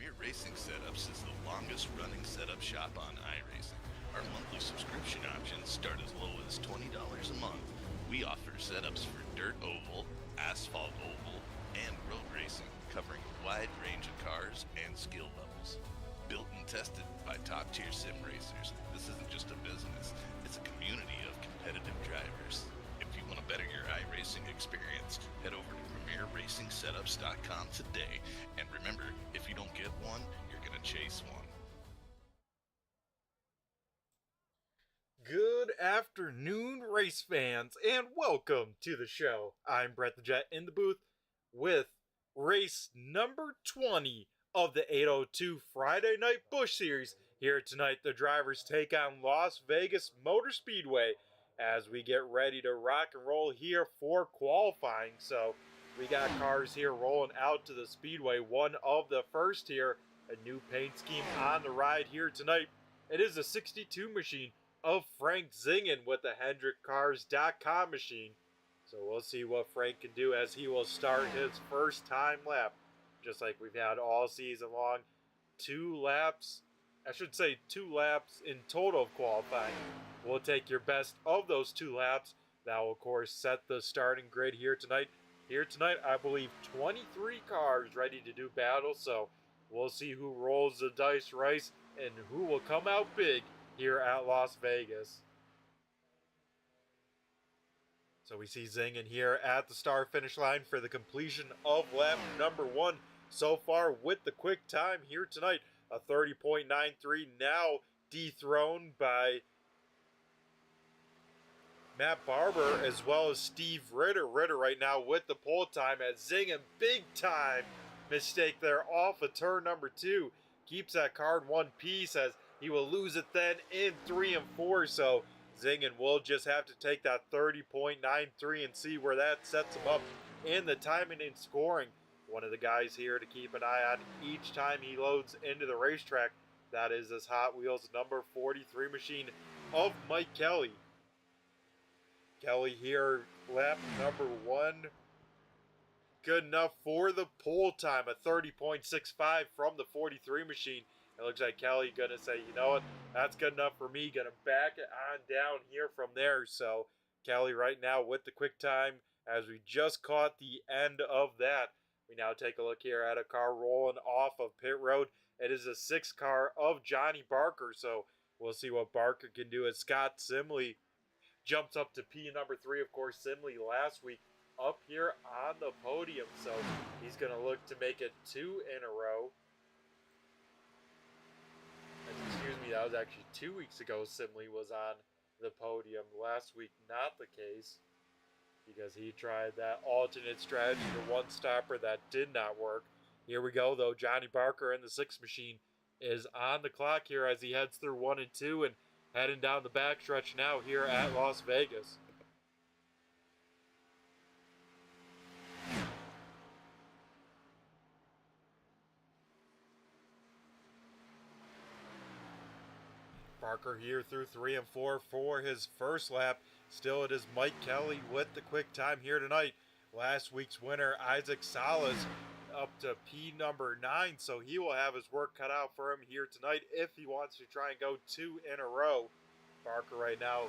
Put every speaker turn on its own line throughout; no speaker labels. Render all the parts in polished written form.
Premier Racing Setups is the longest running setup shop on iRacing. Our monthly subscription options start as low as $20 a month. We offer setups for dirt oval, asphalt oval, and road racing, covering a wide range of cars and skill levels. Built and tested by top-tier sim racers, this isn't just a business, it's a community of competitive drivers. If you want to better your iRacing experience, head over to PremierRacingSetups.com today. And remember, if you don't get one, you're going to chase one.
Good afternoon, race fans, and welcome to the show. I'm Brett the Jet in the booth with race number 20 of the 802 Friday Night Busch Series. Here tonight, the drivers take on Las Vegas Motor Speedway as we get ready to rock and roll here for qualifying. So we got cars here rolling out to the Speedway. One of the first here, a new paint scheme on the ride here tonight. It is a 62 machine of Frank Zingen with the HendrickCars.com machine. So we'll see what Frank can do as he will start his first time lap. Just like we've had all season long. 2 laps in total of qualifying. We'll take your best of those 2 laps. That will, of course, set the starting grid here tonight. Here tonight, I believe 23 cars ready to do battle. So we'll see who rolls the dice right and who will come out big here at Las Vegas. So we see Zingen here at the start finish line for the completion of lap number 1 so far with the quick time here tonight. A 30.93, now dethroned by Matt Barber as well as Steve Ritter. Ritter right now with the pole time as Zingen, big time mistake there off of turn number 2. Keeps that car in one piece as he will lose it then in 3 and 4. So Zingen will just have to take that 30.93 and see where that sets him up in the timing and scoring. One of the guys here to keep an eye on each time he loads into the racetrack. That is this Hot Wheels number 43 machine of Mike Kelly. Kelly here, lap number 1. Good enough for the pole time, a 30.65 from the 43 machine. It looks like Kelly going to say, you know what, that's good enough for me. Going to back it on down here from there. So Kelly right now with the quick time as we just caught the end of that. We now take a look here at a car rolling off of pit road. It is a 6 car of Johnny Barker. So we'll see what Barker can do as Scott Simley jumps up to P number 3. Of course, Simley last week up here on the podium. So he's going to look to make it 2 in a row. Excuse me, that was actually 2 weeks ago Simley was on the podium. Last week, not the case, because he tried that alternate strategy to one-stopper that did not work. Here we go, though. Johnny Barker in the 6 machine is on the clock here as he heads through 1 and 2 and heading down the backstretch now here at Las Vegas. Barker here through 3 and 4 for his first lap. Still, it is Mike Kelly with the quick time here tonight. Last week's winner, Isaac Salas, up to P number 9, so he will have his work cut out for him here tonight if he wants to try and go 2 in a row. Barker right now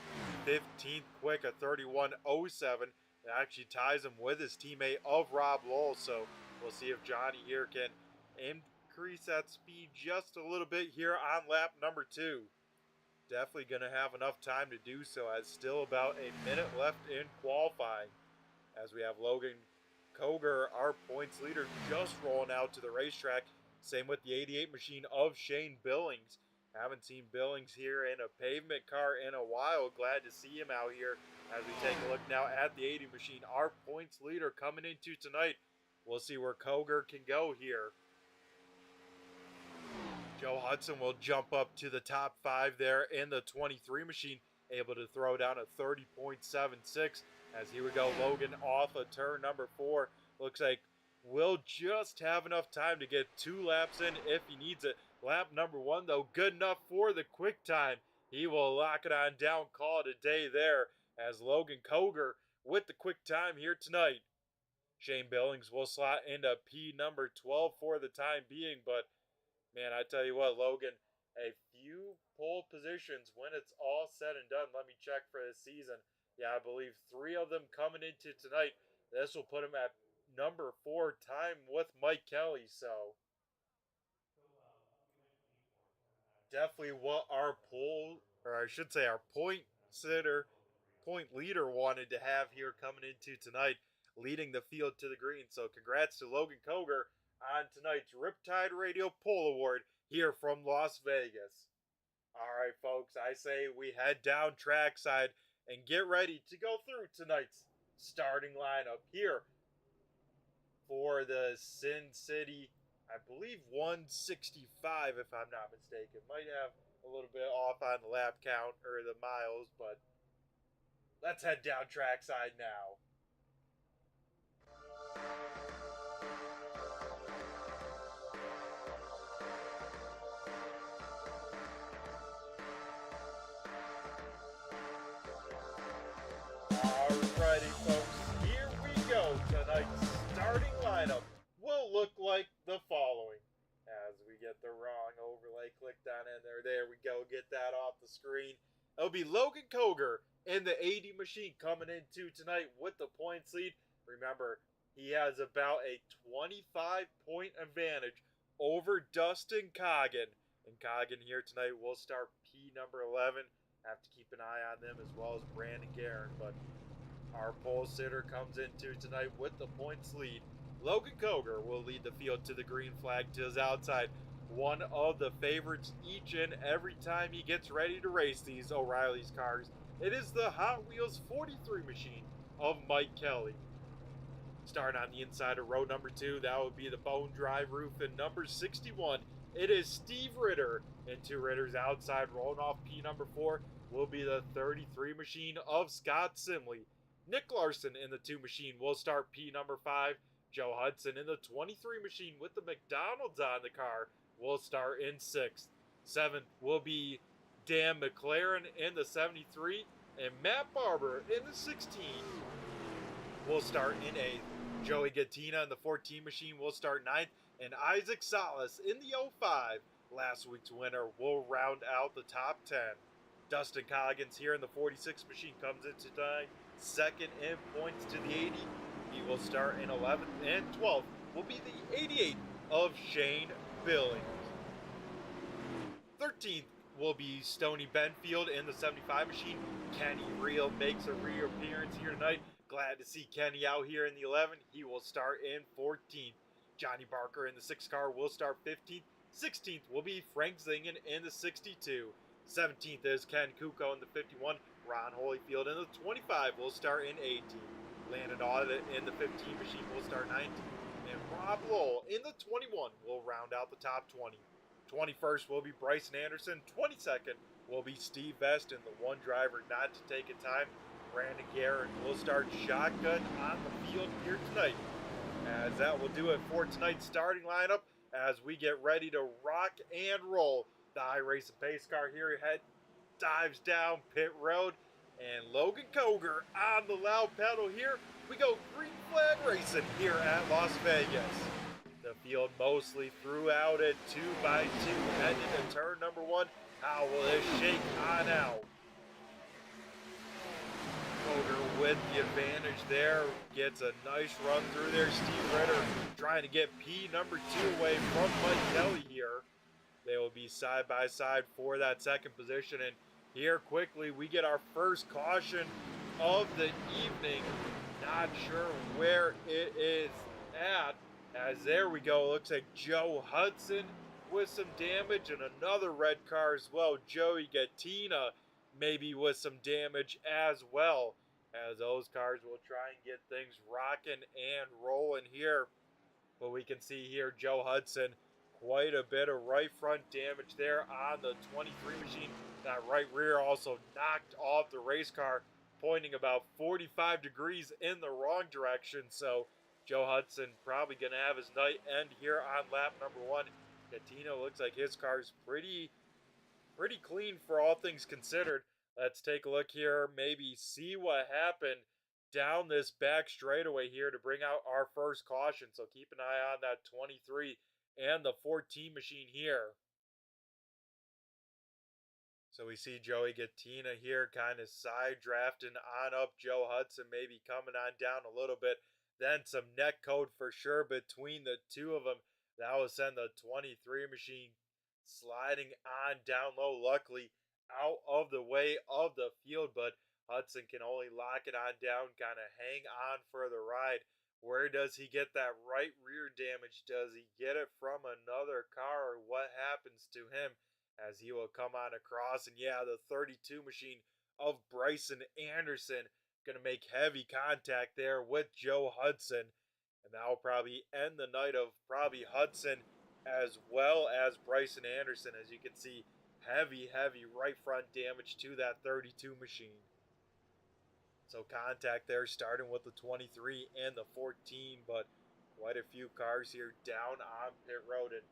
15th quick, a 31.07. It actually ties him with his teammate of Rob Lowell, so we'll see if Johnny here can increase that speed just a little bit here on lap number 2. Definitely going to have enough time to do so as still about a minute left in qualifying. As we have Logan Koger, our points leader, just rolling out to the racetrack. Same with the 88 machine of Shane Billings. Haven't seen Billings here in a pavement car in a while. Glad to see him out here as we take a look now at the 80 machine. Our points leader coming into tonight. We'll see where Koger can go here. Joe Hudson will jump up to the top 5 there in the 23 machine, able to throw down a 30.76 as here we go. Logan off of turn number 4. Looks like we'll just have enough time to get 2 laps in if he needs it. Lap number 1, though, good enough for the quick time. He will lock it on down, call it a day there as Logan Koger with the quick time here tonight. Shane Billings will slot into P number 12 for the time being, but Man, I tell you what, Logan, a few pole positions when it's all said and done. Let me check for this season. Yeah, I believe 3 of them coming into tonight. This will put him at number 4 time with Mike Kelly. So definitely what our pole, or I should say our point leader wanted to have here coming into tonight, leading the field to the green. So congrats to Logan Koger on tonight's Riptide Radio Pole Award here from Las Vegas. All right, folks, I say we head down trackside and get ready to go through tonight's starting lineup here for the Sin City, I believe 165 if I'm not mistaken. Might have a little bit off on the lap count or the miles, but let's head down trackside now. Alrighty, folks, here we go. Tonight's starting lineup will look like the following. As we get the wrong overlay clicked on in there. There we go. Get that off the screen. It'll be Logan Koger in the 80 machine coming into tonight with the points lead. Remember, he has about a 25-point advantage over Dustin Coggin. And Coggin here tonight will start P number 11. Have to keep an eye on them as well as Brandon Guerin. But our pole sitter comes into tonight with the points lead. Logan Koger will lead the field to the green flag to his outside. One of the favorites each and every time he gets ready to race these O'Reilly's cars. It is the Hot Wheels 43 machine of Mike Kelly. Starting on the inside of row number 2, that would be the bone drive roof in number 61. It is Steve Ritter. Into Ritter's outside, rolling off P number 4, will be the 33 machine of Scott Simley. Nick Larson in the 2 machine will start P number 5. Joe Hudson in the 23 machine with the McDonald's on the car will start in 6th. 7th will be Dan McLaren in the 73. And Matt Barber in the 16 will start in 8th. Joey Gattina in the 14 machine will start 9th. And Isaac Salas in the 05, last week's winner, will round out the top 10. Dustin Coggins here in the 46 machine comes in tonight, second in points to the 80. He will start in 11th, and 12th will be the 88 of Shane Billings. 13th will be Stoney Benfield in the 75 machine. Kenny Reel makes a reappearance here tonight. Glad to see Kenny out here in the 11. He will start in 14th. Johnny Barker in the 6 car will start 15th. 16th will be Frank Zingen in the 62. 17th is Ken Kuko in the 51. Ron Holyfield in the 25 will start in 18th. Landon Audit in the 15 machine will start 19th. And Rob Lowell in the 21 will round out the top 20. 21st will be Bryson Anderson. 22nd will be Steve Vest, and the one driver not to take a time, Brandon Guerin, will start shotgun on the field here tonight. As that will do it for tonight's starting lineup as we get ready to rock and roll. The iRacing pace car here ahead dives down pit road, and Logan Koger on the loud pedal here. We go green flag racing here at Las Vegas. The field mostly throughout it 2 by 2 heading to turn number 1. How will this shake on out? Koger with the advantage there, gets a nice run through there. Steve Ritter trying to get P number 2 away from Mike Kelly here. They will be side by side for that second position, and here quickly we get our first caution of the evening. Not sure where it is at, as there we go. Looks like Joe Hudson with some damage, and another red car as well. Joey Gattina maybe with some damage as well, as those cars will try and get things rocking and rolling here. But we can see here Joe Hudson, quite a bit of right front damage there on the 23 machine. That right rear also knocked off the race car, pointing about 45 degrees in the wrong direction. So Joe Hudson probably going to have his night end here on lap number 1. Gattina looks like his car's pretty clean for all things considered. Let's take a look here, maybe see what happened down this back straightaway here to bring out our first caution. So keep an eye on that 23 and the 14 machine here. So we see Joey Gattina here kind of side drafting on up Joe Hudson, maybe coming on down a little bit. Then some neck code for sure between the two of them. That will send the 23 machine sliding on down low, luckily out of the way of the field, but Hudson can only lock it on down, kind of hang on for the ride. Where does he get that right rear damage? Does he get it from another car, or what happens to him? As he will come on across, and yeah, the 32 machine of Bryson Anderson going to make heavy contact there with Joe Hudson, and that will probably end the night of probably Hudson as well as Bryson Anderson. As you can see, heavy right front damage to that 32 machine. So contact there starting with the 23 and the 14, but quite a few cars here down on pit road, and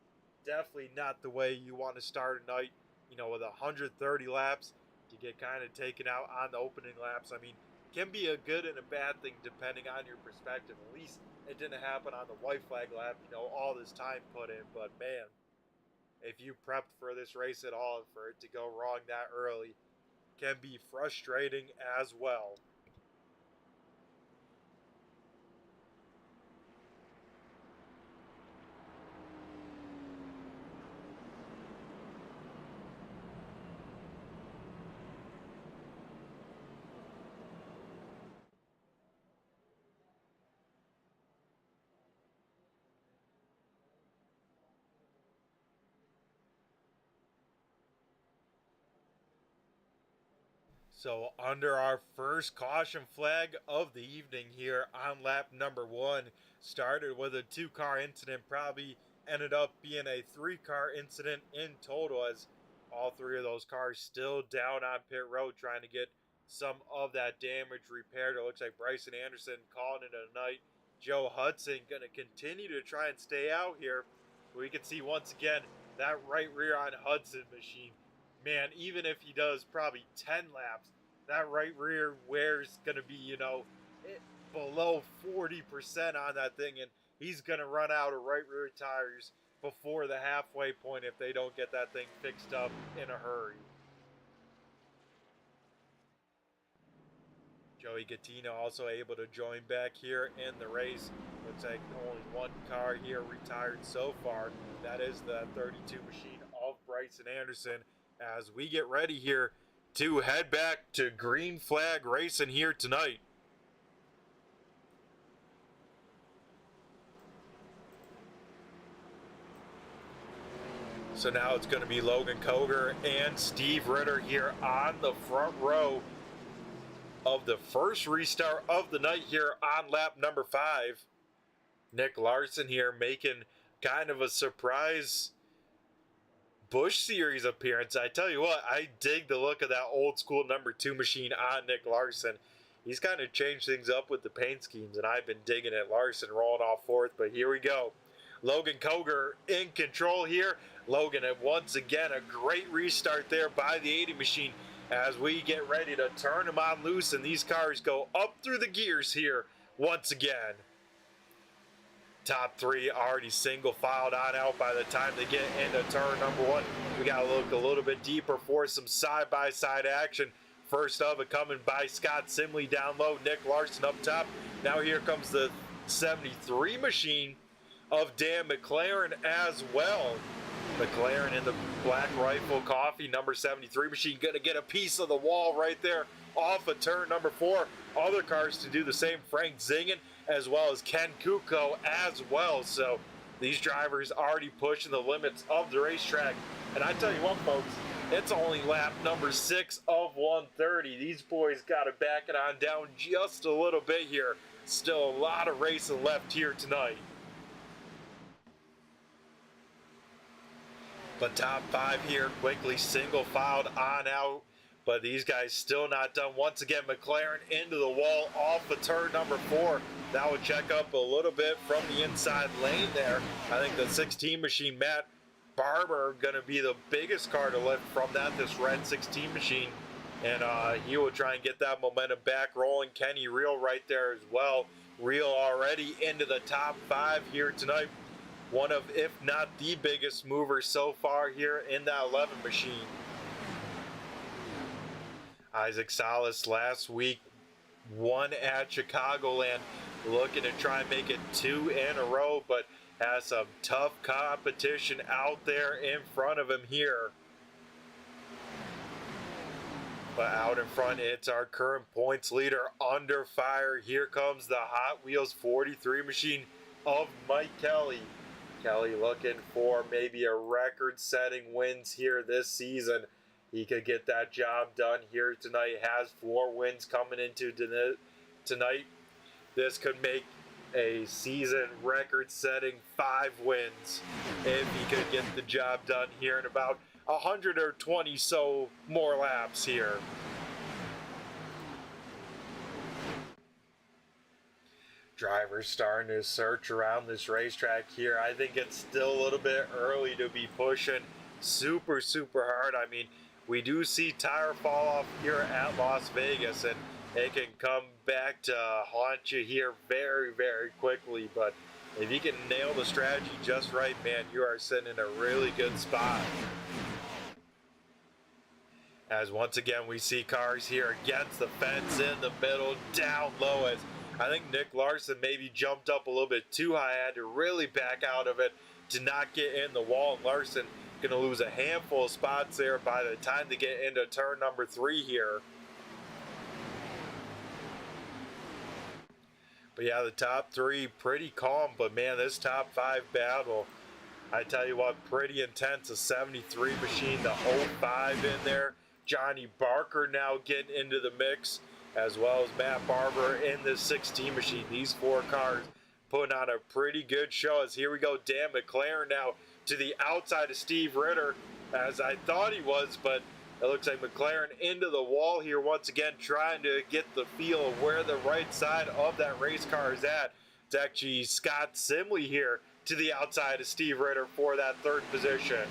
definitely not the way you want to start a night, you know, with 130 laps to get kind of taken out on the opening laps. I mean, can be a good and a bad thing depending on your perspective. At least it didn't happen on the white flag lap, you know, all this time put in. But man, if you prepped for this race at all, for it to go wrong that early can be frustrating as well. So under our first caution flag of the evening here on lap number 1, started with a 2-car incident, probably ended up being a 3-car incident in total, as all 3 of those cars still down on pit road trying to get some of that damage repaired. It looks like Bryson Anderson calling it a night. Joe Hudson going to continue to try and stay out here. We can see once again that right rear on Hudson machine. Man, even if he does probably 10 laps, that right rear wear's going to be, you know, below 40% on that thing, and he's going to run out of right rear tires before the halfway point if they don't get that thing fixed up in a hurry. Joey Gattina also able to join back here in the race. Looks like only 1 car here retired so far. That is the 32 machine of Bryson Anderson, as we get ready here to head back to green flag racing here tonight. So now it's going to be Logan Koger and Steve Ritter here on the front row of the first restart of the night here on lap number 5. Nick Larson here making kind of a surprise Busch Series appearance. I tell you what, I dig the look of that old school number 2 machine on Nick Larson. He's kind of changed things up with the paint schemes, and I've been digging it. Larson rolling off 4th, but here we go. Logan Koger in control here. Logan, and once again, a great restart there by the 80 machine as we get ready to turn them on loose, and these cars go up through the gears here once again. Top 3 already single filed on out by the time they get into turn number 1. We got to look a little bit deeper for some side-by-side action. First of it coming by Scott Simley down low, Nick Larson up top. Now here comes the 73 machine of Dan McLaren as well. McLaren in the Black Rifle Coffee number 73 machine going to get a piece of the wall right there off of turn number 4. Other cars to do the same, Frank Zingen as well as Ken Kuko as well. So these drivers already pushing the limits of the racetrack. And I tell you what, folks, it's only lap number 6 of 130. These boys got to back it on down just a little bit here. Still a lot of racing left here tonight. But top 5 here quickly single filed on out. But these guys still not done. Once again, McLaren into the wall off of turn number 4. That would check up a little bit from the inside lane there. I think the 16 machine, Matt Barber, going to be the biggest car to lift from that, this red 16 machine. And he will try and get that momentum back rolling. Kenny Reel right there as well. Reel already into the top 5 here tonight. one of, if not the biggest mover so far here in that 11 machine. Isaac Salas last week won at Chicagoland, looking to try and make it 2 in a row, but has some tough competition out there in front of him here. But out in front, it's our current points leader under fire. Here comes the Hot Wheels 43 machine of Mike Kelly. Kelly looking for maybe a record-setting wins here this season. He could get that job done here tonight. Has 4 wins coming into tonight. This could make a season record-setting 5 wins if he could get the job done here in about 120 so more laps here. Drivers starting to search around this racetrack here. I think it's still a little bit early to be pushing super hard. I mean, we do see tire fall off here at Las Vegas, and it can come back to haunt you here very quickly. But if you can nail the strategy just right, man, you are sitting in a really good spot. As once again we see cars here against the fence in the middle, down low, as I think Nick Larson maybe jumped up a little bit too high, had to really back out of it to not get in the wall. And Larson going to lose a handful of spots there by the time they get into turn number 3 here. But yeah, the top 3 pretty calm, but man, this top 5 battle, I tell you what, pretty intense. A 73 machine, the 05 in there. Johnny Barker now getting into the mix, as well as Matt Barber in this 16 machine. These 4 cars putting on a pretty good show. As here we go, Dan McLaren now to the outside of Steve Ritter, as I thought he was, but it looks like McLaren into the wall here once again, trying to get the feel of where the right side of that race car is at. It's actually Scott Simley here to the outside of Steve Ritter for that 3rd position.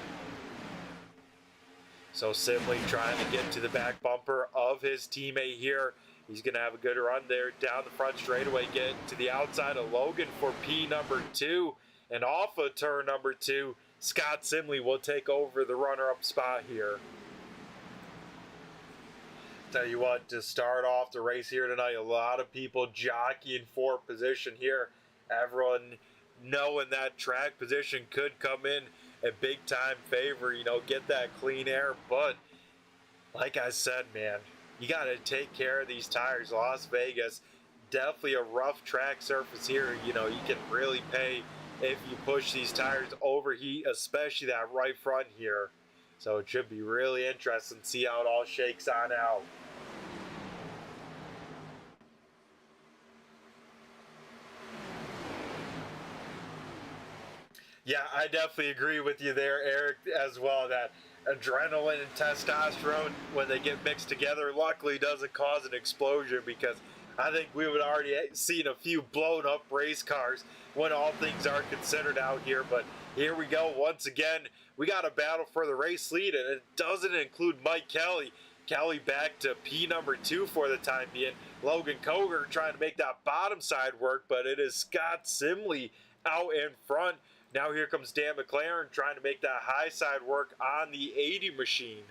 So Simley trying to get to the back bumper of his teammate here. He's going to have a good run there down the front straightaway, get to the outside of Logan for P number 2. And off of turn number 2, Scott Simley will take over the runner-up spot here. Tell you what, to start off the race here tonight, a lot of people jockeying for position here. Everyone knowing that track position could come in a big time favor, you know, get that clean air. But like I said, man, you got to take care of these tires. Las Vegas, definitely a rough track surface here. You know, you can really pay if you push these tires overheat, especially that right front here. So it should be really interesting to see how it all shakes on out. Yeah, I definitely agree with you there, Eric, as well. That adrenaline and testosterone, when they get mixed together, luckily doesn't cause an explosion, because I think we would already seen a few blown up race cars when all things are considered out here. But here we go once again. We got a battle for the race lead, and it doesn't include Mike Kelly. Kelly back to P number 2 for the time being. Logan Koger trying to make that bottom side work, but it is Scott Simley out in front. Now here comes Dan McLaren trying to make that high side work on the 80 machine.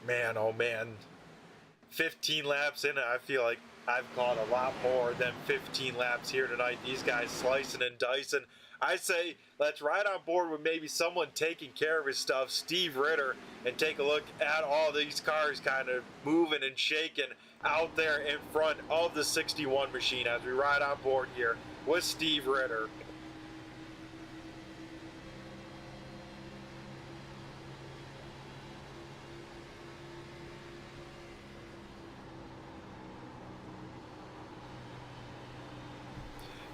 Man, oh man. 15 laps in, I feel like I've caught a lot more than 15 laps here tonight. These guys slicing and dicing. I say let's ride on board with maybe someone taking care of his stuff, Steve Ritter, and take a look at all these cars kind of moving and shaking out there in front of the 61 machine as we ride on board here with Steve Ritter.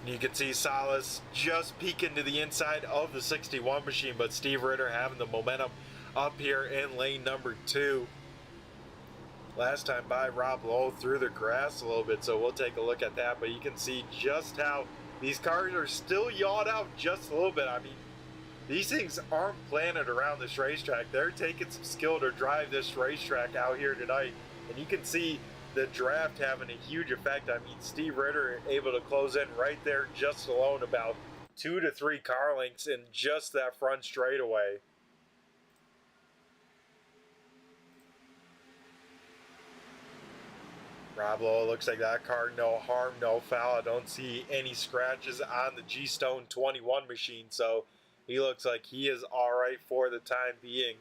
And you can see Salas just peeking to the inside of the 61 machine, but Steve Ritter having the momentum up here in lane number 2. Last time by, Rob Lowe through the grass a little bit, so we'll take a look at that. But you can see just how these cars are still yawed out just a little bit. I mean, these things aren't planted around this racetrack. They're taking some skill to drive this racetrack out here tonight. And you can see the draft having a huge effect. I mean, Steve Ritter able to close in right there just alone, about 2 to 3 car lengths in just that front straightaway. Rob Lowe, looks like that car, no harm, no foul. I don't see any scratches on the GStone 21 machine, so he looks like he is all right for the time being.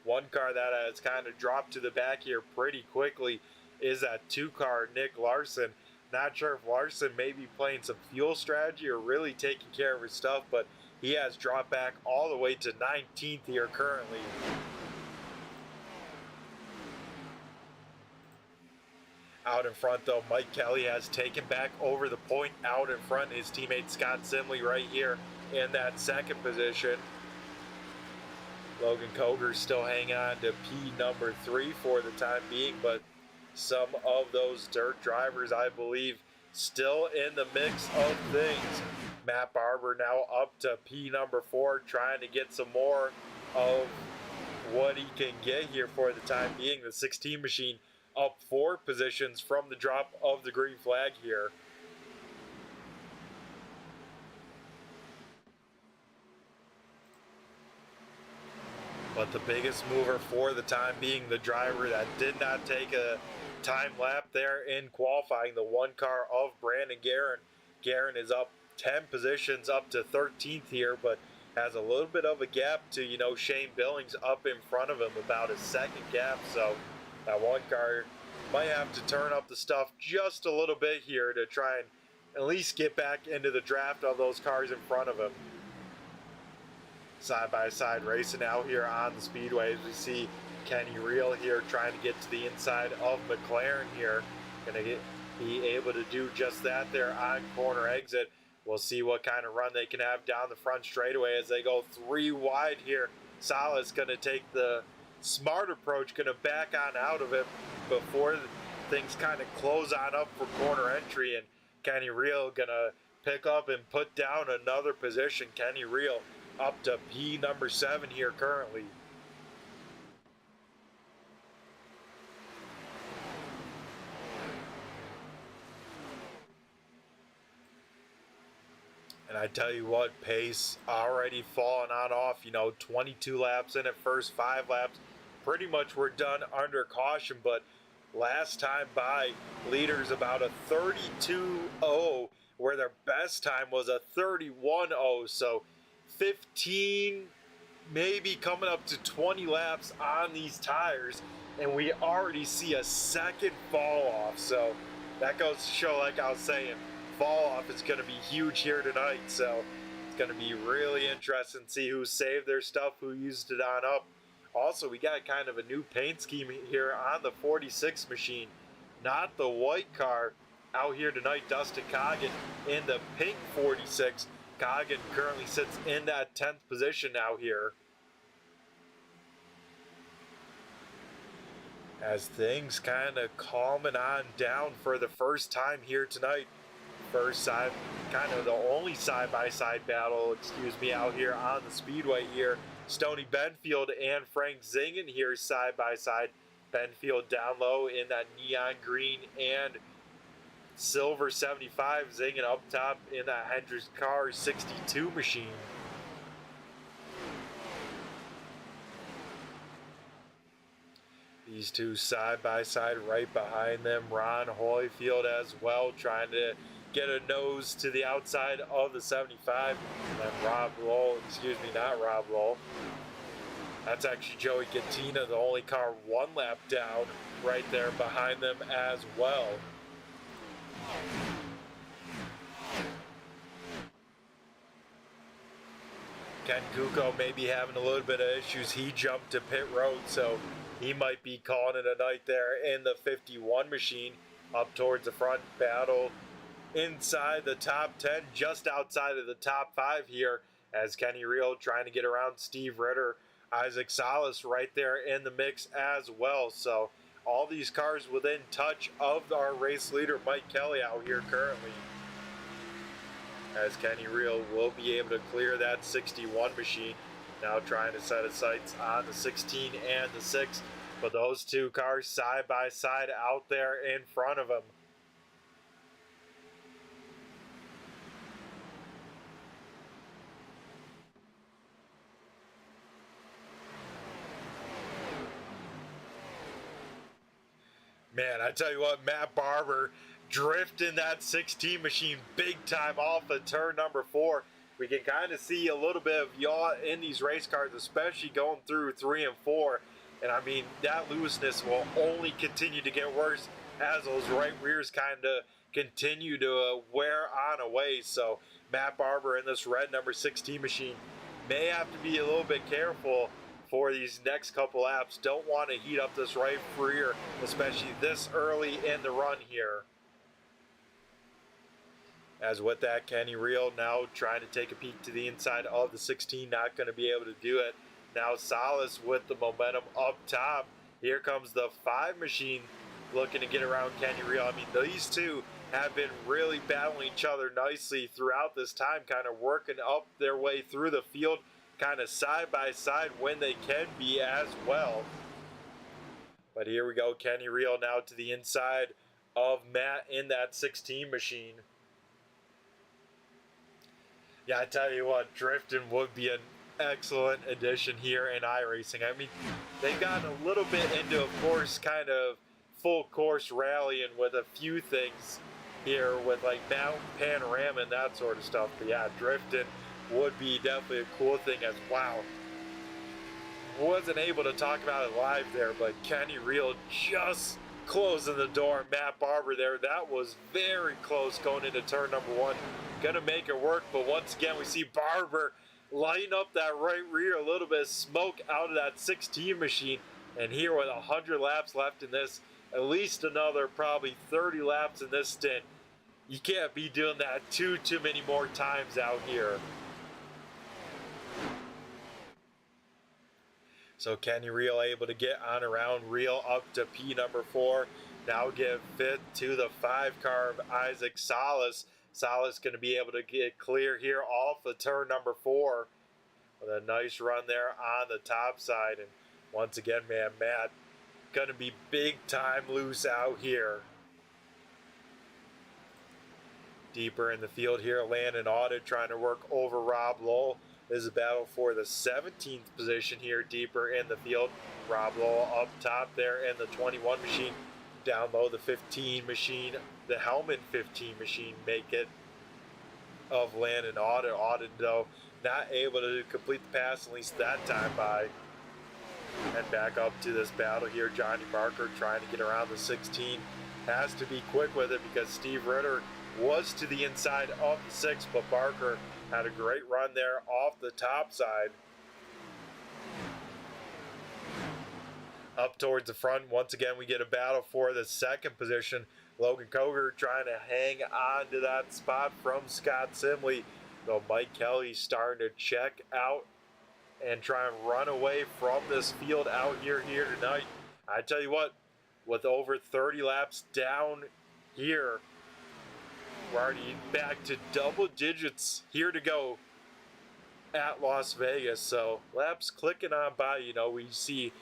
One car that has kind of dropped to the back here pretty quickly is that 2-car Nick Larson. Not sure if Larson may be playing some fuel strategy or really taking care of his stuff, but he has dropped back all the way to 19th here currently. Out in front though, Mike Kelly has taken back over the point out in front. His teammate Scott Simley right here in that second position. Logan Koger still hanging on to P number 3 for the time being, but some of those dirt drivers, I believe, still in the mix of things. Matt Barber now up to P number 4, trying to get some more of what he can get here for the time being. The 16 machine up 4 positions from the drop of the green flag here. But the biggest mover for the time being, the driver that did not take a time lap there in qualifying, the 1 car of Brandon Guerin. Guerin is up 10 positions up to 13th here, but has a little bit of a gap to, Shane Billings up in front of him, about a second gap. So that 1 car might have to turn up the stuff just a little bit here to try and at least get back into the draft of those cars in front of him. Side-by-side racing out here on the Speedway as we see Kenny Reel here trying to get to the inside of McLaren here. Going to be able to do just that there on corner exit. We'll see what kind of run they can have down the front straightaway as they go 3 wide here. Salas going to take the smart approach, going to back on out of it before things kind of close on up for corner entry, and Kenny Reel going to pick up and put down another position. Kenny Reel up to P number 7 here currently. And I tell you what, pace already falling on off. 22 laps in at first, 5 laps. Pretty much we're done under caution, but last time by, leaders about a 32.0, where their best time was a 31.0. So 15, maybe coming up to 20 laps on these tires, and we already see a second fall off. So that goes to show, like I was saying, fall off is going to be huge here tonight. So it's going to be really interesting to see who saved their stuff, who used it on up. Also, we got kind of a new paint scheme here on the 46 machine, not the white car out here tonight. Dustin Coggin in the pink 46. Coggin currently sits in that 10th position out here. As things kind of calming on down for the first time here tonight. First side, kind of the only side-by-side battle, out here on the Speedway here. Stoney Benfield and Frank Zingen here side-by-side. Benfield down low in that neon green and silver 75. Zingen up top in that Hendricks car 62 machine. These two side-by-side right behind them. Ron Holyfield as well, trying to get a nose to the outside of the 75. And then not Rob Lowell. That's actually Joey Gattina, the only car 1 lap down right there behind them as well. Ken Kuko may be having a little bit of issues. He jumped to pit road, so he might be calling it a night there in the 51 machine. Up towards the front, battle inside the top 10, just outside of the top 5 here, as Kenny Reel trying to get around Steve Ritter. Isaac Salas right there in the mix as well. So all these cars within touch of our race leader Mike Kelly out here currently, as Kenny Reel will be able to clear that 61 machine. Now trying to set his sights on the 16 and the 6. But those two cars side by side out there in front of him. Man, I tell you what, Matt Barber drifting that 16 machine big time off of turn number 4. We can kind of see a little bit of yaw in these race cars, especially going through 3 and 4. And I mean, that looseness will only continue to get worse as those right rears kind of continue to wear on away. So Matt Barber in this red number 16 machine may have to be a little bit careful for these next couple laps. Don't want to heat up this right rear, especially this early in the run here. As with that, Kenny Reel now trying to take a peek to the inside of the 16, not going to be able to do it. Now Salas with the momentum up top. Here comes the 5 machine looking to get around Kenny Reel. I mean, these two have been really battling each other nicely throughout this time, kind of working up their way through the field, kind of side by side when they can be as well. But here we go, Kenny Reel now to the inside of Matt in that 16 machine. Yeah, I tell you what, drifting would be an excellent addition here in iRacing. I mean, they've gotten a little bit into, of course, kind of full course rallying with a few things here with like mountain panorama and that sort of stuff. But yeah, drifting would be definitely a cool thing as wow. Wasn't able to talk about it live there, but Kenny Reel just closing the door. Matt Barber there, that was very close going into turn number 1. Gonna make it work, but once again we see Barber lighting up that right rear, a little bit of smoke out of that 16 machine. And here with 100 laps left in this, at least another probably 30 laps in this stint, you can't be doing that too many more times out here. So Kenny Reel able to get on around, reel up to P number 4. Now give 5th to the 5 car of Isaac Salas. Salas going to be able to get clear here off of turn number 4 with a nice run there on the top side. And once again, man, Matt going to be big time loose out here. Deeper in the field here, Landon Audit trying to work over Rob Lowell. This is a battle for the 17th position here, deeper in the field. Rob Lowell up top there in the 21 machine. Down low, the 15 machine, the Hellman 15 machine make it of Landon Audit. Audit, though, not able to complete the pass, at least that time by. And back up to this battle here. Johnny Barker trying to get around the 16. Has to be quick with it because Steve Ritter was to the inside of the 6, but Barker had a great run there off the top side. Up towards the front, once again, we get a battle for the 2nd position. Logan Koger trying to hang on to that spot from Scott Simley, though Mike Kelly starting to check out and try and run away from this field out here tonight. I tell you what, with over 30 laps down here, we're already back to double digits here to go at Las Vegas. So laps clicking on by, you know, we see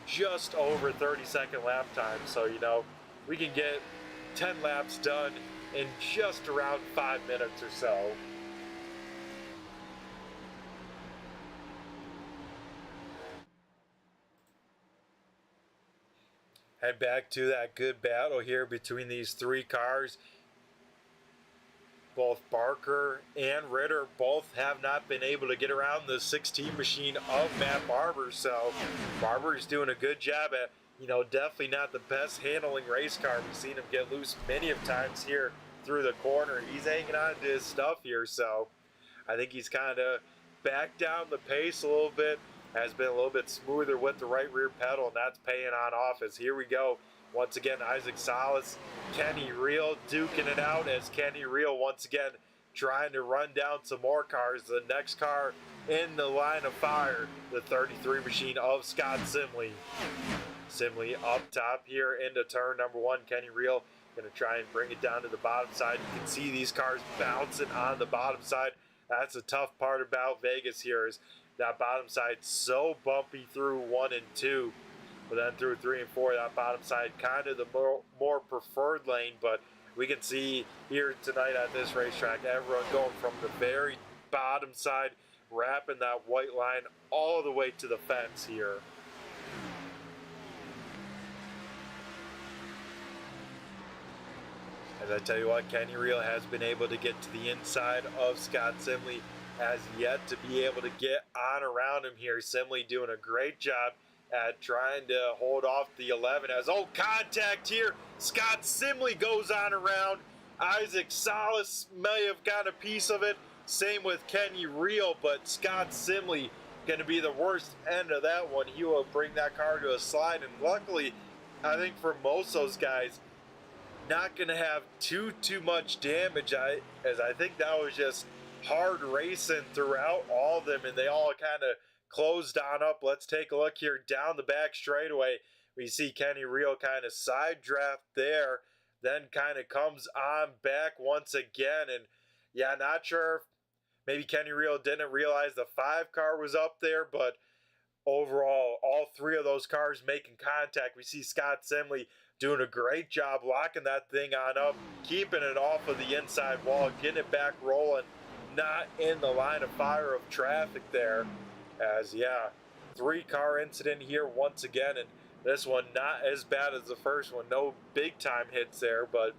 just over 30-second lap time. So, you know, we can get 10 laps done in just around 5 minutes or so. Head back to that good battle here between these 3 cars. Both Barker and Ritter both have not been able to get around the 16 machine of Matt Barber. So Barber's doing a good job at, you know, definitely not the best handling race car. We've seen him get loose many of times here through the corner. He's hanging on to his stuff here. So I think he's kind of backed down the pace a little bit, has been a little bit smoother with the right rear pedal, and that's paying on off as here we go. Once again, Isaac Salas, Kenny Reel duking it out as Kenny Reel once again trying to run down some more cars. The next car in the line of fire, the 33 machine of Scott Simley. Simley up top here into turn number 1. Kenny Reel going to try and bring it down to the bottom side. You can see these cars bouncing on the bottom side. That's the tough part about Vegas here, is that bottom side so bumpy through 1 and 2. But then through 3 and 4, that bottom side, kind of the more preferred lane. But we can see here tonight at this racetrack, everyone going from the very bottom side, wrapping that white line all the way to the fence here. As I tell you what, Kenny Reel has been able to get to the inside of Scott Simley, has yet to be able to get on around him here. Simley doing a great job at trying to hold off the 11 as, oh, contact here. Scott Simley goes on around. Isaac Salas may have got a piece of it. Same with Kenny Reel, but Scott Simley going to be the worst end of that one. He will bring that car to a slide, and luckily, I think for most of those guys, not going to have too much damage, as I think that was just hard racing throughout all of them, and they all kind of closed on up. Let's take a look here down the back straightaway. We see Kenny Reel kind of side draft there, then kind of comes on back once again, and yeah, not sure if maybe Kenny Reel didn't realize the 5 car was up there, but overall, all 3 of those cars making contact. We see Scott Simley doing a great job locking that thing on up, keeping it off of the inside wall, getting it back rolling, not in the line of fire of traffic there. As, yeah, 3-car incident here once again, and this one not as bad as the first one. No big-time hits there, but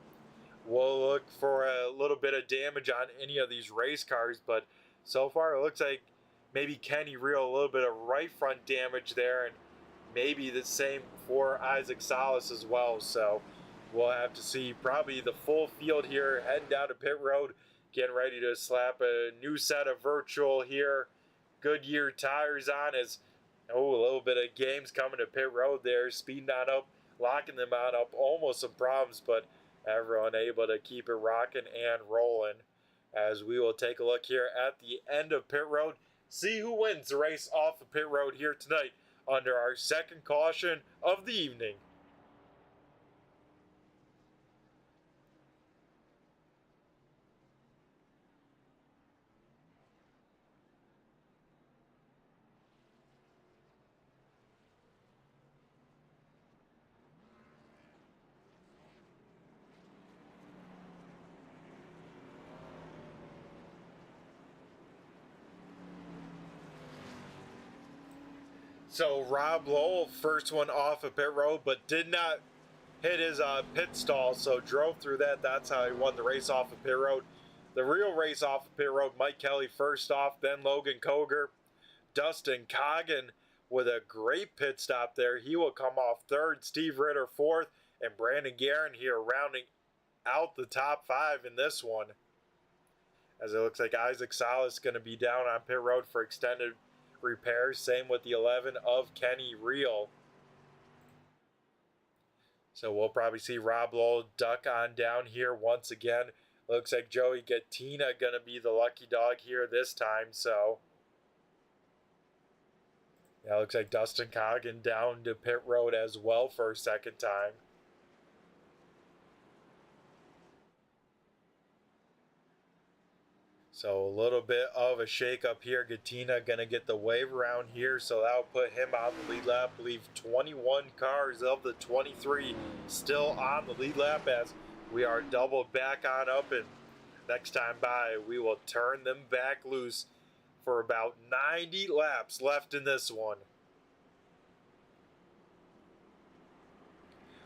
we'll look for a little bit of damage on any of these race cars. But so far, it looks like maybe Kenny Reel a little bit of right front damage there, and maybe the same for Isaac Salas as well. So we'll have to see probably the full field here heading down to pit road, getting ready to slap a new set of virtual here Goodyear tires on, as a little bit of games coming to pit road there, speeding on up, locking them on up, almost some problems, but everyone able to keep it rocking and rolling. As we will take a look here at the end of pit road, see who wins the race off the pit road here tonight under our second caution of the evening. So Rob Lowell, first one off of pit road, but did not hit his pit stall, so drove through that. That's how he won the race off of pit road. The real race off of pit road, Mike Kelly first off, then Logan Koger. Dustin Coggin with a great pit stop there. He will come off third. Steve Ritter fourth, and Brandon Guerin here rounding out the top 5 in this one. As it looks like Isaac Salas going to be down on pit road for extended repairs. Same with the 11 of Kenny Reel. So we'll probably see Rob Lowell duck on down here once again. Looks like Joey Gattina going to be the lucky dog here this time. So yeah, looks like Dustin Coggin down to pit road as well for a second time. So a little bit of a shake-up here. Gattina going to get the wave around here, so that'll put him on the lead lap. I believe 21 cars of the 23 still on the lead lap as we are doubled back on up, and next time by we will turn them back loose for about 90 laps left in this one.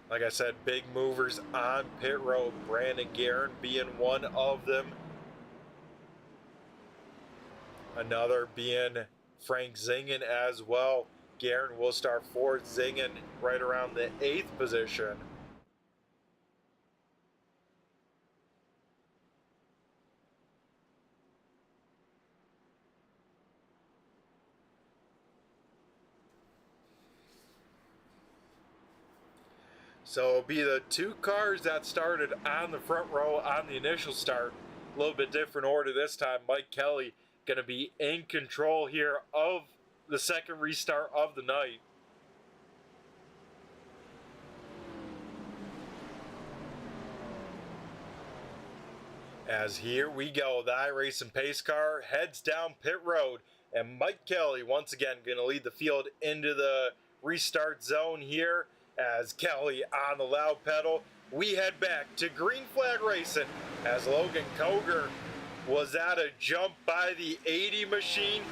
Like I said, big movers on pit road. Brandon Guerin being one of them. Another being Frank Zingen as well. Guerin will start fourth, Zingen right around the 8th position. So it'll be the 2 cars that started on the front row on the initial start. A little bit different order this time. Mike Kelly going to be in control here of the second restart of the night. As here we go, the iRacing pace car heads down pit road, and Mike Kelly once again going to lead the field into the restart zone here as Kelly on the loud pedal. We head back to green flag racing as Logan Koger was at a jump by the 80 machine.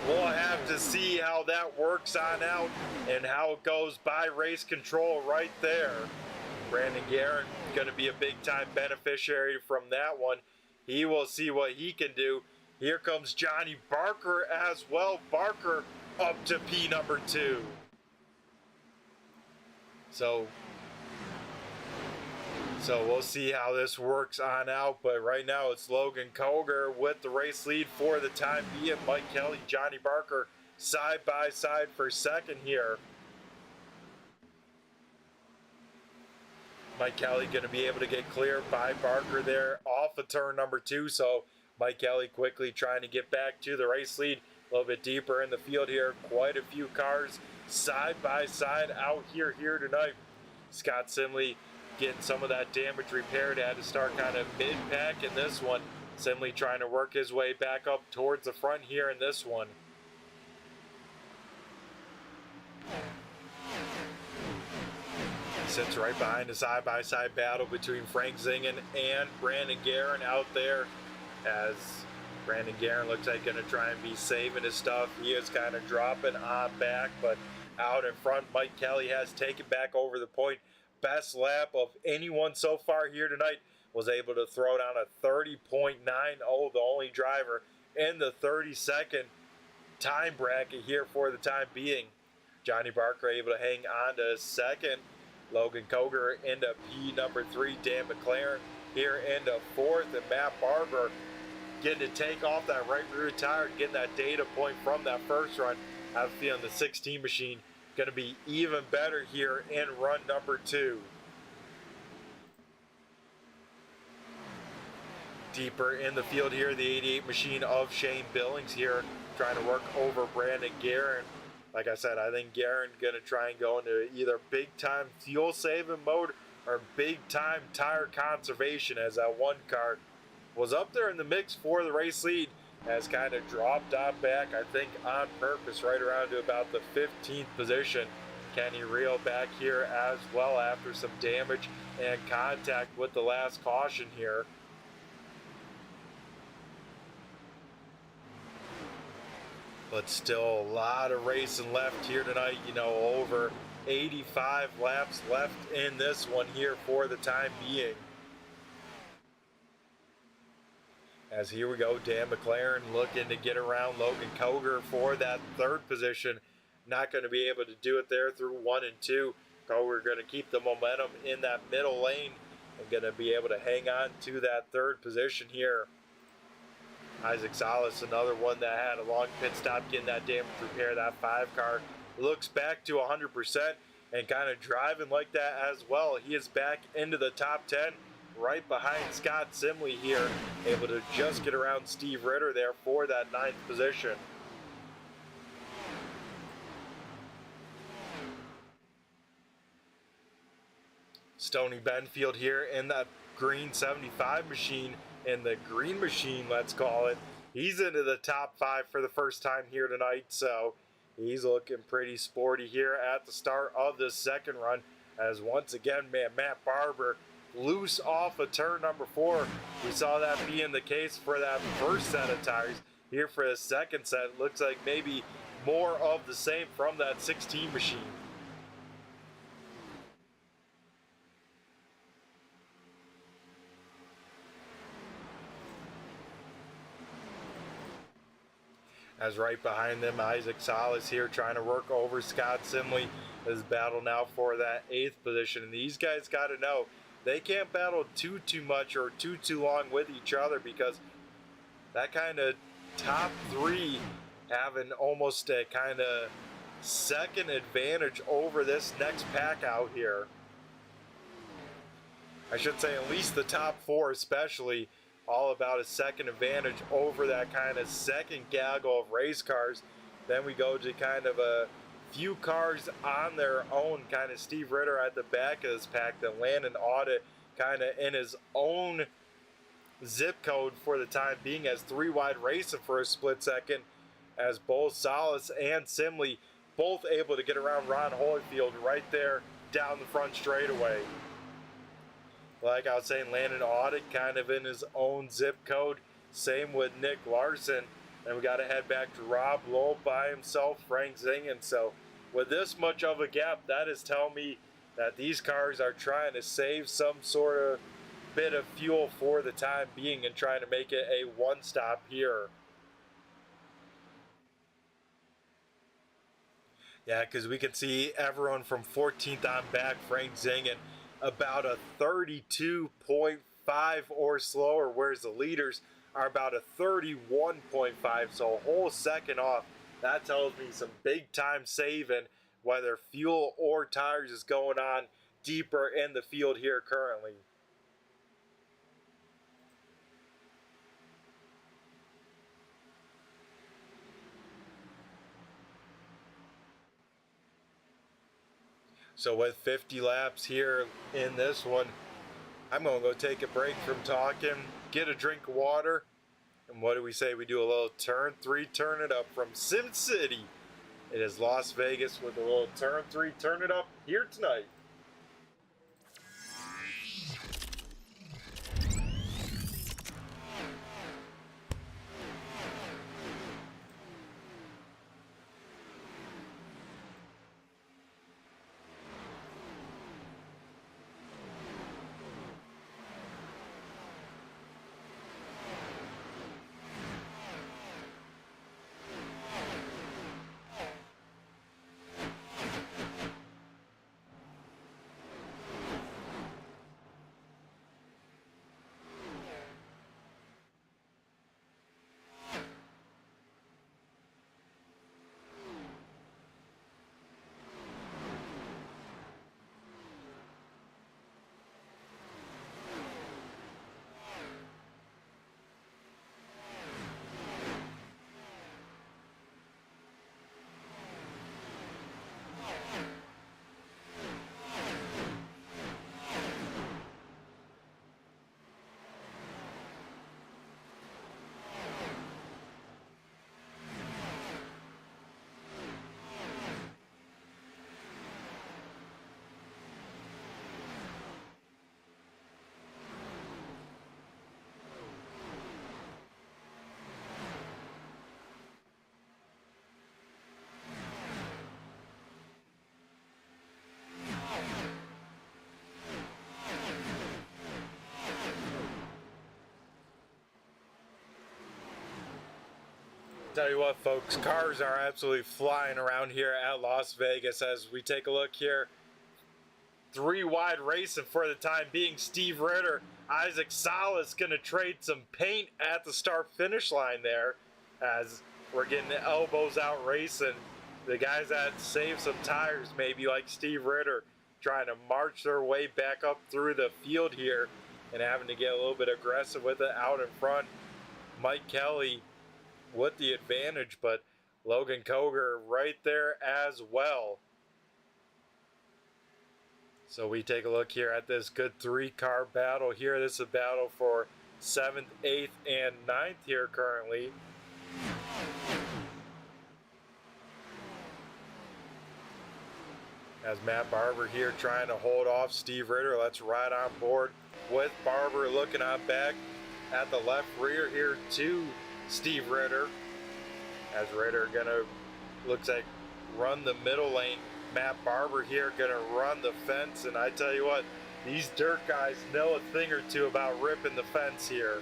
We'll have to see how that works on out and how it goes by race control right there. Brandon Guerin going to be a big time beneficiary from that one. He will see what he can do. Here comes Johnny Barker as well. Barker up to P number 2. So we'll see how this works on out, but right now it's Logan Koger with the race lead for the time being. Mike Kelly, Johnny Barker side by side for second here. Mike Kelly going to be able to get clear by Barker there off of turn number 2, so Mike Kelly quickly trying to get back to the race lead. A little bit deeper in the field here. Quite a few cars side by side out here tonight. Scott Simley getting some of that damage repaired. Had to start kind of mid-pack in this one. Simley trying to work his way back up towards the front here in this one. Sits right behind the side-by-side battle between Frank Zingen and Brandon Guerin out there, as Brandon Guerin looks like going to try and be saving his stuff. He is kind of dropping on back, but out in front, Mike Kelly has taken back over the point. Best lap of anyone so far here tonight. Was able to throw down a 30.90, the only driver in the 32nd time bracket here for the time being. Johnny Barker able to hang on to second. Logan Koger into P number 3. Dan McLaren here into 4th. And Matt Barber getting to take off that right rear tire, getting that data point from that first run. I have a feeling the 16 machine going to be even better here in run number 2. Deeper in the field here, the 88 machine of Shane Billings here trying to work over Brandon Guerin. Like I said, I think Guerin going to try and go into either big-time fuel-saving mode or big-time tire conservation, as that one car was up there in the mix for the race lead, has kind of dropped on back, I think on purpose, right around to about the 15th position. Kenny Reel back here as well after some damage and contact with the last caution here. But still a lot of racing left here tonight, over 85 laps left in this one here for the time being. As here we go, Dan McLaren looking to get around Logan Koger for that 3rd position. Not going to be able to do it there through 1 and 2. Koger going to keep the momentum in that middle lane and going to be able to hang on to that 3rd position here. Isaac Salas, another one that had a long pit stop getting that damage repair. That 5 car looks back to 100% and kind of driving like that as well. He is back into the top 10. Right behind Scott Simley here, able to just get around Steve Ritter there for that 9th position. Stoney Benfield here in that green 75 machine, in the green machine, let's call it. He's into the top 5 for the first time here tonight, so he's looking pretty sporty here at the start of the 2nd run, as once again, Matt Barber loose off of turn number 4. We saw that being the case for that first set of tires. Here for the 2nd set, looks like maybe more of the same from that 16 machine. As right behind them, Isaac Salas here trying to work over Scott Simley. This battle now for that 8th position. And these guys got to know, they can't battle too much or too long with each other, because that kind of top 3 having almost a kind of second advantage over this next pack out here. I should say at least the top 4 especially, all about a second advantage over that kind of second gaggle of race cars. Then we go to kind of a few cars on their own, kind of Steve Ritter at the back of this pack, then Landon Audit kind of in his own zip code for the time being, as 3 wide racing for a split second, as both Salas and Simley both able to get around Ron Holyfield right there down the front straightaway. Like I was saying, Landon Audit kind of in his own zip code. Same with Nick Larson. And we got to head back to Rob Lowe by himself, Frank Zingen. So with this much of a gap, that is telling me that these cars are trying to save some sort of bit of fuel for the time being and trying to make it a one-stop here. Yeah, because we can see everyone from 14th on back, Frank Zingen, about a 32.5 or slower, whereas the leaders are about a 31.5, so a whole second off. That tells me some big time saving, whether fuel or tires is going on deeper in the field here currently. So with 50 laps here in this one, I'm going to go take a break from talking, get a drink of water, and what do we say? We do a little turn 3, turn it up from Sim City. It is Las Vegas with a little turn 3, turn it up here tonight. Tell you what, folks, cars are absolutely flying around here at Las Vegas as we take a look here. 3 wide racing for the time being. Steve Ritter, Isaac Salas going to trade some paint at the start finish line there as we're getting the elbows out racing. The guys that save some tires, maybe like Steve Ritter, trying to march their way back up through the field here and having to get a little bit aggressive with it out in front. Mike Kelly with the advantage, but Logan Koger right there as well. So we take a look here at this good 3-car battle here. This is a battle for 7th, 8th, and 9th here currently. As Matt Barber here trying to hold off Steve Ritter. Let's ride on board with Barber looking on back at the left rear here to Steve Ritter. As Ritter gonna, looks like, run the middle lane. Matt Barber here gonna run the fence, and I tell you what, these dirt guys know a thing or two about ripping the fence here.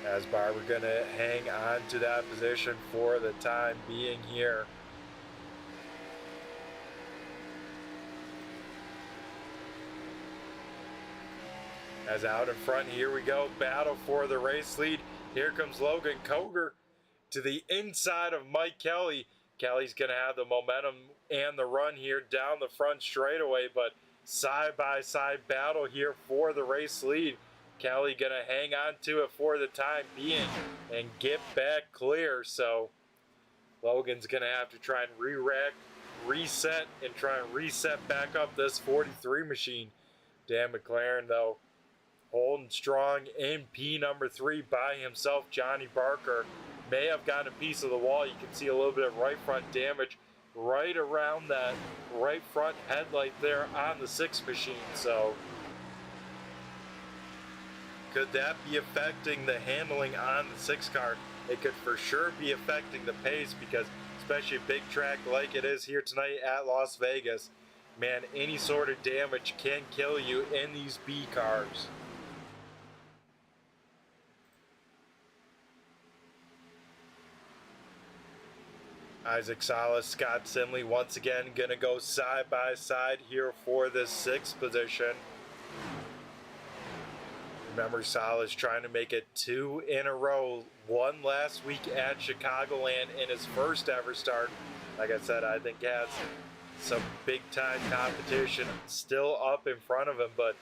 As Barber gonna hang on to that position for the time being here. As out in front, here we go, battle for the race lead. Here comes Logan Koger to the inside of Mike Kelly. Kelly's going to have the momentum and the run here down the front straightaway, but side-by-side battle here for the race lead. Kelly going to hang on to it for the time being and get back clear. So Logan's going to have to try and reset and try and reset back up this 43 machine. Dan McLaren, though, holding strong in P number 3 by himself. Johnny Barker may have gotten a piece of the wall. You can see a little bit of right front damage right around that right front headlight there on the 6 machine. So could that be affecting the handling on the 6 car? It could for sure be affecting the pace, because especially a big track like it is here tonight at Las Vegas, man, any sort of damage can kill you in these B cars. Isaac Salas, Scott Simley once again going to go side by side here for this 6th position. Remember, Salas trying to make it 2 in a row. 1 last week at Chicagoland in his first ever start. Like I said, I think he has some big time competition still up in front of him, but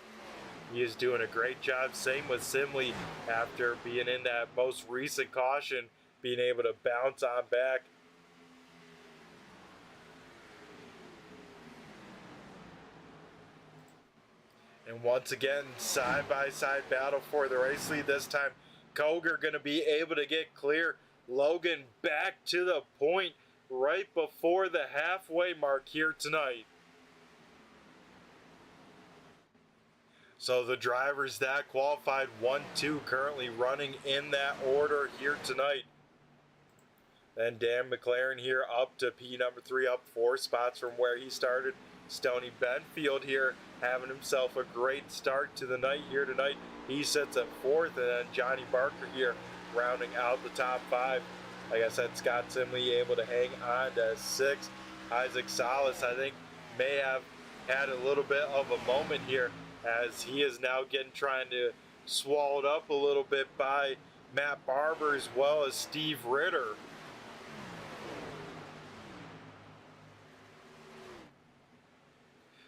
he is doing a great job. Same with Simley, after being in that most recent caution, being able to bounce on back. And once again, side-by-side battle for the race lead. This time, Koger going to be able to get clear. Logan back to the point right before the halfway mark here tonight. So the drivers that qualified 1-2 currently running in that order here tonight. Then Dan McLaren here up to P number 3, up 4 spots from where he started. Stoney Benfield here having himself a great start to the night here tonight. He sits at 4th, and then Johnny Barker here rounding out the top 5. Like I said, Scott Simley able to hang on to 6th. Isaac Salas, I think, may have had a little bit of a moment here, as he is now trying to swallowed up a little bit by Matt Barber as well as Steve Ritter.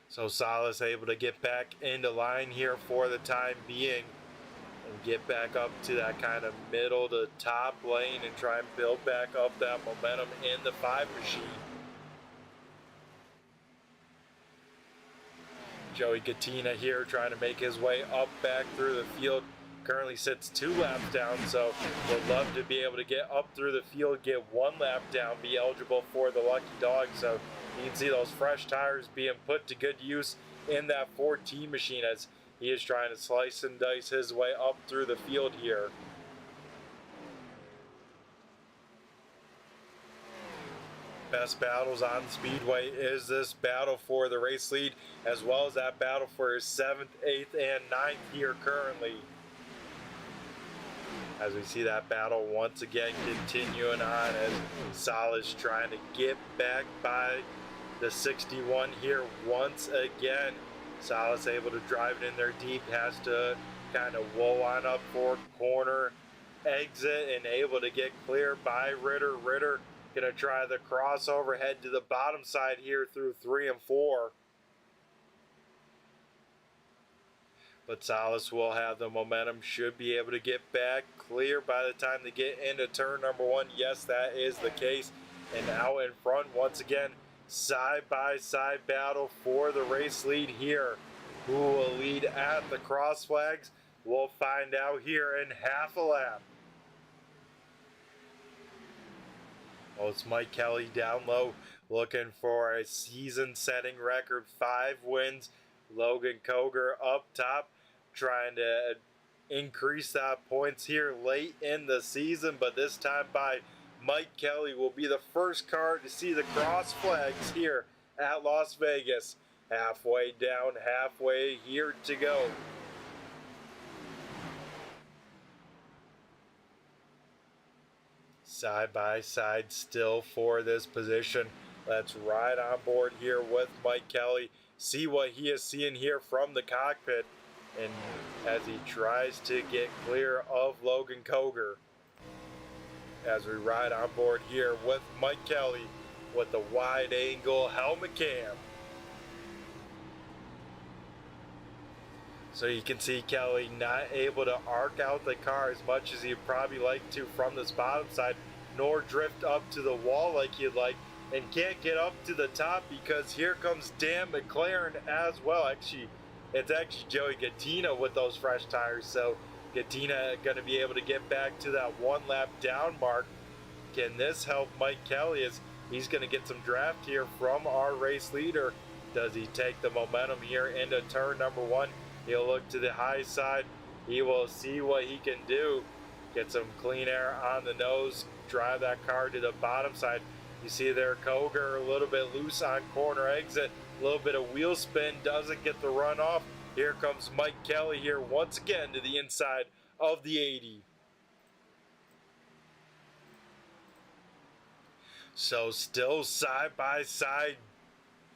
So Salas able to get back into line here for the time being and get back up to that kind of middle to top lane and try and build back up that momentum in the 5 machine. Joey Gattina here trying to make his way up back through the field. Currently sits 2 laps down, so would love to be able to get up through the field, get 1 lap down, be eligible for the lucky dog. So you can see those fresh tires being put to good use in that 14 machine, as he is trying to slice and dice his way up through the field here. Best battles on Speedway is this battle for the race lead, as well as that battle for his 7th, 8th, and 9th here currently. As we see that battle once again continuing on, as Salas trying to get back by the 61 here once again. Salas able to drive it in there deep, has to kind of woe on up for corner exit and able to get clear by Ritter. Ritter gonna try the crossover, head to the bottom side here through 3 and 4. But Salas will have the momentum, should be able to get back clear by the time they get into turn number 1. Yes, that is the case. And now in front once again, side-by-side battle for the race lead here. Who will lead at the cross flags? We'll find out here in half a lap. Well, it's Mike Kelly down low, looking for a season-setting record, 5 wins. Logan Koger up top, trying to increase that points here late in the season, but this time by Mike Kelly will be the first car to see the cross flags here at Las Vegas. Halfway down, halfway here to go. Side by side still for this position. Let's ride on board here with Mike Kelly, see what he is seeing here from the cockpit, and as he tries to get clear of Logan Koger. As we ride on board here with Mike Kelly with the wide angle helmet cam. So you can see Kelly not able to arc out the car as much as he'd probably like to from this bottom side, nor drift up to the wall like he'd like, and can't get up to the top because here comes Dan McLaren as well. It's actually Joey Gattina with those fresh tires, so Gattina going to be able to get back to that 1 lap down mark can this help Mike Kelly as he's going to get some draft here from our race leader? Does he take the momentum here into turn number 1? He'll look to the high side. He will see what he can do. Get some clean air on the nose. Drive that car to the bottom side. You see there Koger a little bit loose on corner exit. A little bit of wheel spin. Doesn't get the run off. Here comes Mike Kelly here once again to the inside of the 80. So still side by side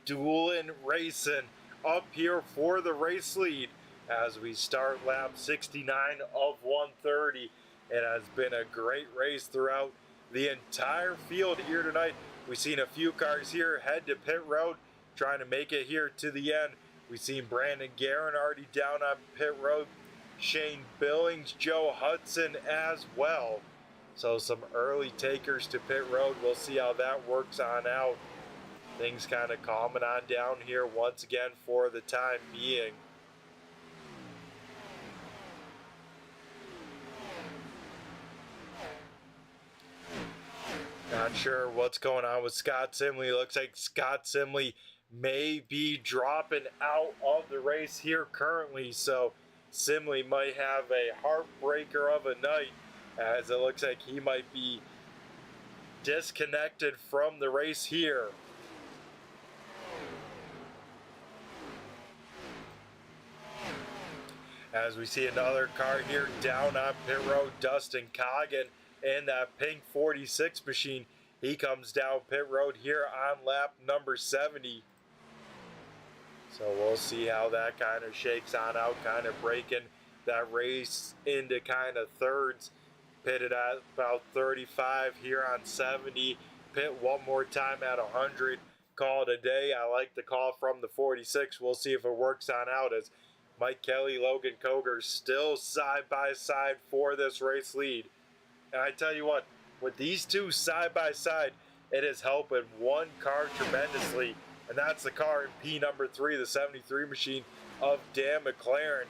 dueling racing up here for the race lead as we start lap 69 of 130. It has been a great race throughout the entire field here tonight. We've seen a few cars here head to pit road trying to make it here to the end. We've seen Brandon Guerin already down on pit road, Shane Billings, Joe Hudson as well. So some early takers to pit road. We'll see how that works on out. Things kind of calming on down here once again for the time being. Not sure what's going on with Scott Simley. Looks like Scott Simley may be dropping out of the race here currently. So Simley might have a heartbreaker of a night as it looks like he might be disconnected from the race here. As we see another car here down on pit road, Dustin Coggin in that pink 46 machine. He comes down pit road here on lap number 70. So we'll see how that kind of shakes on out, kind of breaking that race into kind of thirds. Pitted at about 35 here on 70. Pit one more time at 100. Call it a day. I like the call from the 46. We'll see if it works on out as Mike Kelly, Logan Koger still side by side for this race lead. And I tell you what, with these two side by side, it is helping one car tremendously, and that's the car in P number 3, the 73 machine of Dan McLaren.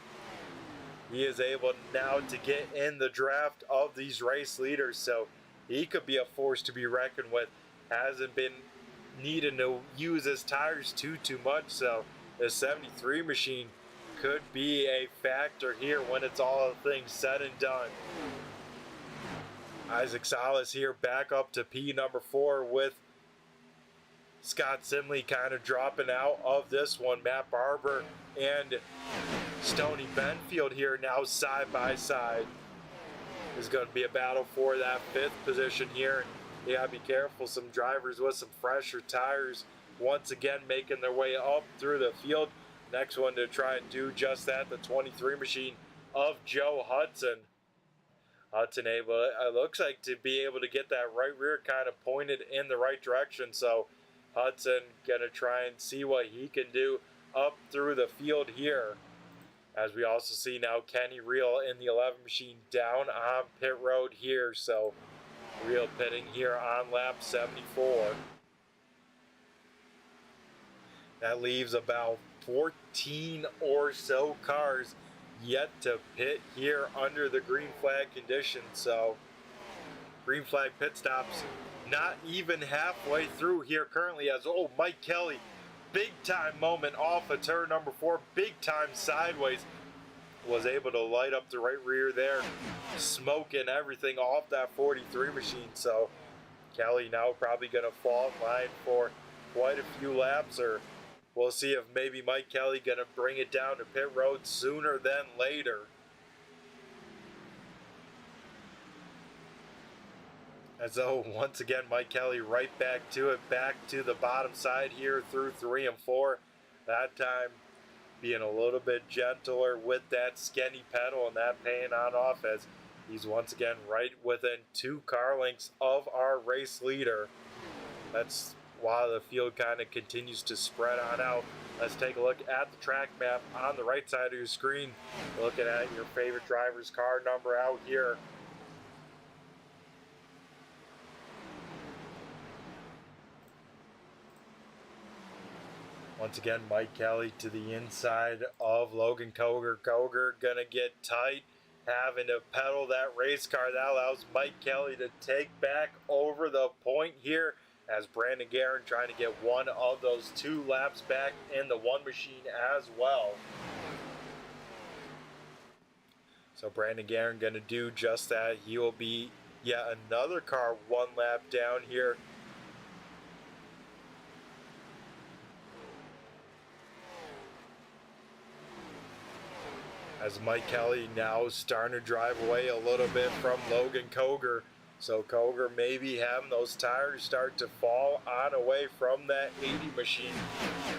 He is able now to get in the draft of these race leaders, so he could be a force to be reckoned with. Hasn't been needing to use his tires too much, so the 73 machine could be a factor here when it's all things said and done. Isaac Salas here back up to P number 4 with Scott Simley kind of dropping out of this one. Matt Barber and Stoney Benfield here now side by side. There's going to be a battle for that 5th position here. You got to be careful. Some drivers with some fresher tires once again making their way up through the field. Next one to try and do just that, the 23 machine of Joe Hudson. Hudson able, it looks like, to be able to get that right rear kind of pointed in the right direction. So Hudson going to try and see what he can do up through the field here. As we also see now Kenny Reel in the 11 machine down on pit road here. So Reel pitting here on lap 74. That leaves about 14 or so cars yet to pit here under the green flag conditions. So green flag pit stops not even halfway through here currently as Mike Kelly, big time moment off of turn number 4, big time sideways, was able to light up the right rear there, smoking everything off that 43 machine. So Kelly now probably going to fall in line for quite a few laps, or we'll see if maybe Mike Kelly going to bring it down to pit road sooner than later. As though once again Mike Kelly right back to it, back to the bottom side here through 3 and 4. That time being a little bit gentler with that skinny pedal, and that paying on off as he's once again right within 2 car lengths of our race leader. That's while the field kind of continues to spread on out. Let's take a look at the track map on the right side of your screen. Looking at your favorite driver's car number out here. Once again, Mike Kelly to the inside of Logan Koger. Koger gonna get tight having to pedal that race car. That allows Mike Kelly to take back over the point here, as Brandon Guerin trying to get one of those 2 laps back in the one machine as well. So Brandon Guerin going to do just that. He will be yet another car 1 lap down here. As Mike Kelly now starting to drive away a little bit from Logan Coger. So Coger maybe having those tires start to fall on away from that 80 machine.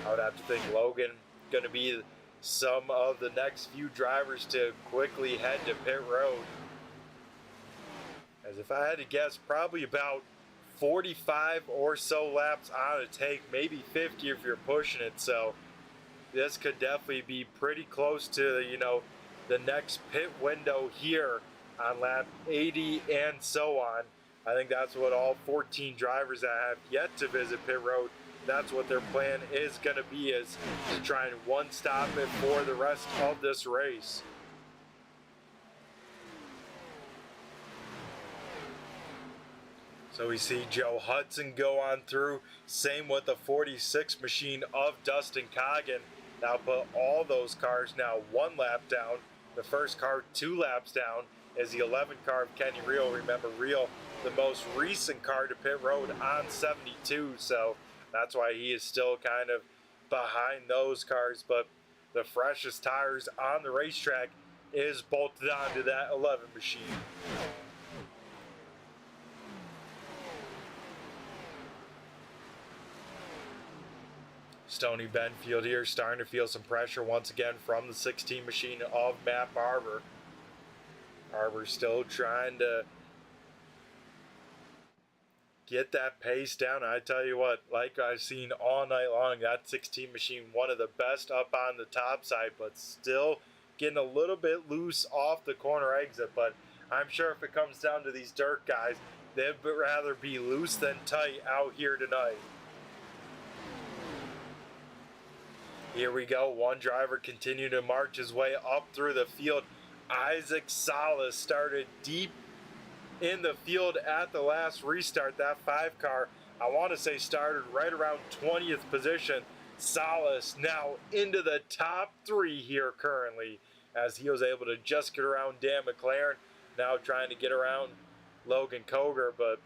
I would have to think Logan going to be some of the next few drivers to quickly head to pit road. As if I had to guess, probably about 45 or so laps on a take, maybe 50 if you're pushing it. So this could definitely be pretty close to, you know, the next pit window here on lap 80 and so on. I think that's what all 14 drivers that have yet to visit pit road, that's what their plan is going to be, is to try and one stop it for the rest of this race. So we see Joe Hudson go on through. Same with the 46 machine of Dustin Coggin. Now put all those cars now 1 lap down. The first car 2 laps down is the 11 car of Kenny Reel. Remember, Reel, the most recent car to pit road on 72, so that's why he is still kind of behind those cars. But the freshest tires on the racetrack is bolted onto that 11 machine. Stoney Benfield here starting to feel some pressure once again from the 16 machine of Matt Barber. Barber still trying to get that pace down. I tell you what, like I've seen all night long, that 16 machine, one of the best up on the top side, but still getting a little bit loose off the corner exit. But I'm sure if it comes down to these dirt guys, they'd rather be loose than tight out here tonight. Here we go, one driver continued to march his way up through the field. Isaac Salas started deep in the field at the last restart. That 5 car, I want to say, started right around 20th position. Salas now into the top 3 here currently, as he was able to just get around Dan McLaren. Now trying to get around Logan Coger, but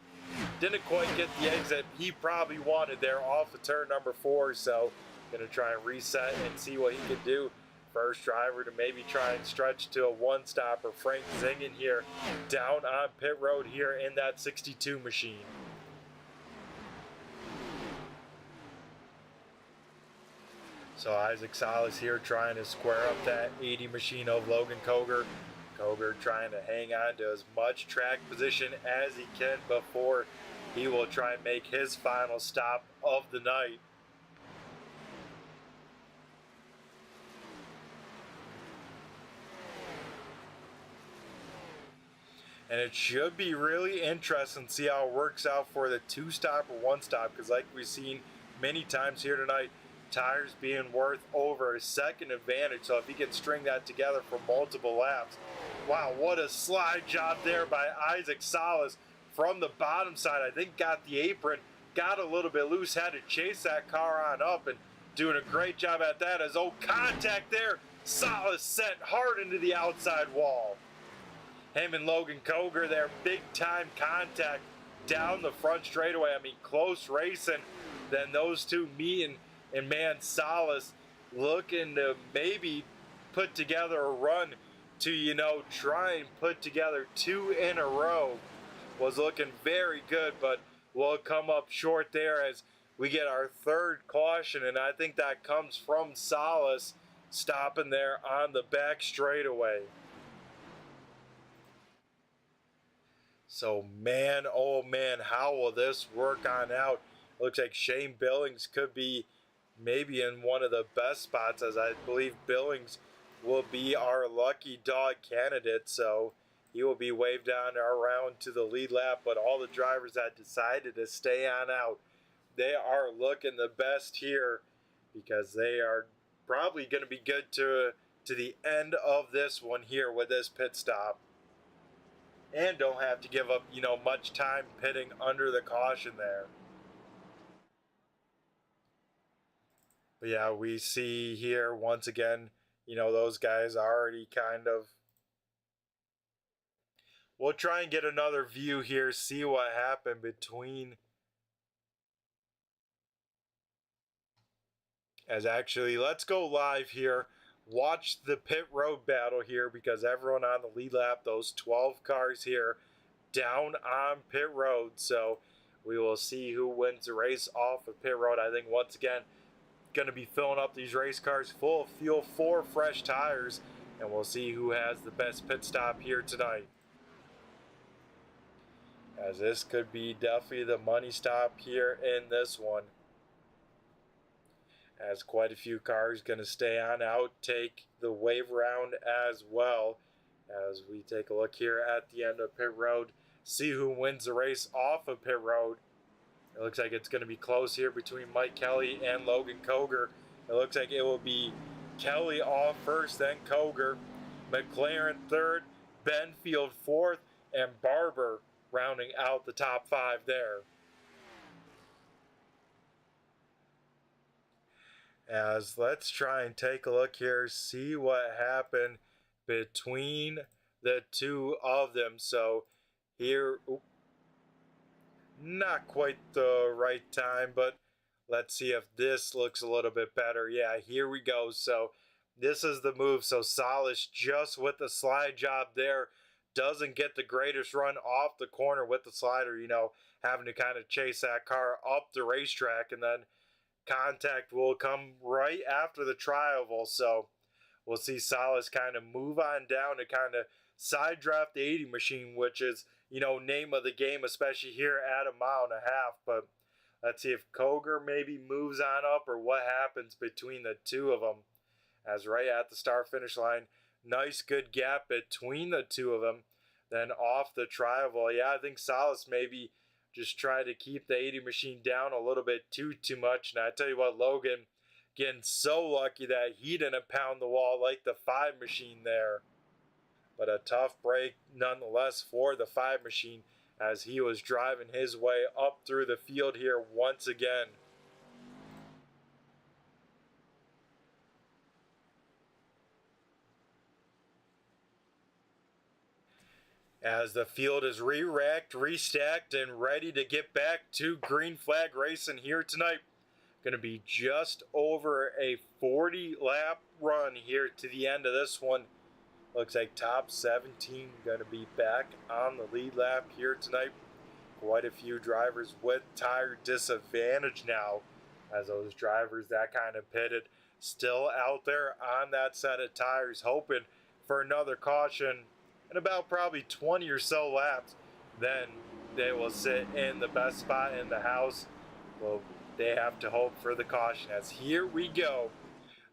didn't quite get the exit he probably wanted there off of turn number 4. So going to try and reset and see what he can do. First driver to maybe try and stretch to a 1-stopper. Frank Zingen here down on pit road here in that 62 machine. So Isaac Salas here trying to square up that 80 machine of Logan Coger. Coger trying to hang on to as much track position as he can before he will try and make his final stop of the night. And it should be really interesting to see how it works out for the 2-stop or 1-stop, because like we've seen many times here tonight, tires being worth over a second advantage. So if he can string that together for multiple laps. Wow, what a slide job there by Isaac Salas from the bottom side. I think got the apron, got a little bit loose, had to chase that car on up, and doing a great job at that. As contact there, Salas sent hard into the outside wall. Him and Logan Coger there, big time contact down the front straightaway. I mean, close racing. Then those two meeting, and man, Salas looking to maybe put together a run to, you know, try and put together 2 in a row. Was looking very good, but will come up short there as we get our 3rd caution, and I think that comes from Salas stopping there on the back straightaway. So man, oh man, how will this work on out? Looks like Shane Billings could be maybe in one of the best spots, as I believe Billings will be our lucky dog candidate. So he will be waved down around to the lead lap. But all the drivers that decided to stay on out, they are looking the best here, because they are probably going to be good to to the end of this one here with this pit stop. And don't have to give up, much time pitting under the caution there. But yeah, we see here once again, those guys already kind of... We'll try and get another view here, see what happened between... let's go live here. Watch the pit road battle here, because everyone on the lead lap, those 12 cars here, down on pit road. So we will see who wins the race off of pit road. I think once again, going to be filling up these race cars full of fuel, 4 fresh tires, and we'll see who has the best pit stop here tonight. As this could be definitely the money stop here in this one. As quite a few cars going to stay on out, take the wave round as well. As we take a look here at the end of pit road, see who wins the race off of pit road. It looks like it's going to be close here between Mike Kelly and Logan Koger. It looks like it will be Kelly off first, then Koger, McLaren third, Benfield fourth, and Barber rounding out the top 5 there. As let's try and take a look here, see what happened between the two of them. So here, not quite the right time, but let's see if this looks a little bit better. Yeah, here we go. So this is the move. So Salas just with the slide job there, doesn't get the greatest run off the corner with the slider, having to kind of chase that car up the racetrack, and then contact will come right after the tri-oval. So we'll see Salas kind of move on down to kind of side draft the 80 machine, which is, name of the game, especially here at 1.5 miles. But let's see if Koger maybe moves on up or what happens between the two of them. As right at the start finish line, nice good gap between the two of them. Then off the tri-oval, yeah, I think Salas maybe just try to keep the 80 machine down a little bit too much. And I tell you what, Logan getting so lucky that he didn't pound the wall like the 5 machine there. But a tough break nonetheless for the 5 machine as he was driving his way up through the field here once again. As the field is re-racked, restacked, and ready to get back to green flag racing here tonight. Going to be just over a 40-lap run here to the end of this one. Looks like top 17 going to be back on the lead lap here tonight. Quite a few drivers with tire disadvantage now, as those drivers that kind of pitted still out there on that set of tires, hoping for another caution in about probably 20 or so laps. Then they will sit in the best spot in the house. Well, they have to hope for the caution, as here we go.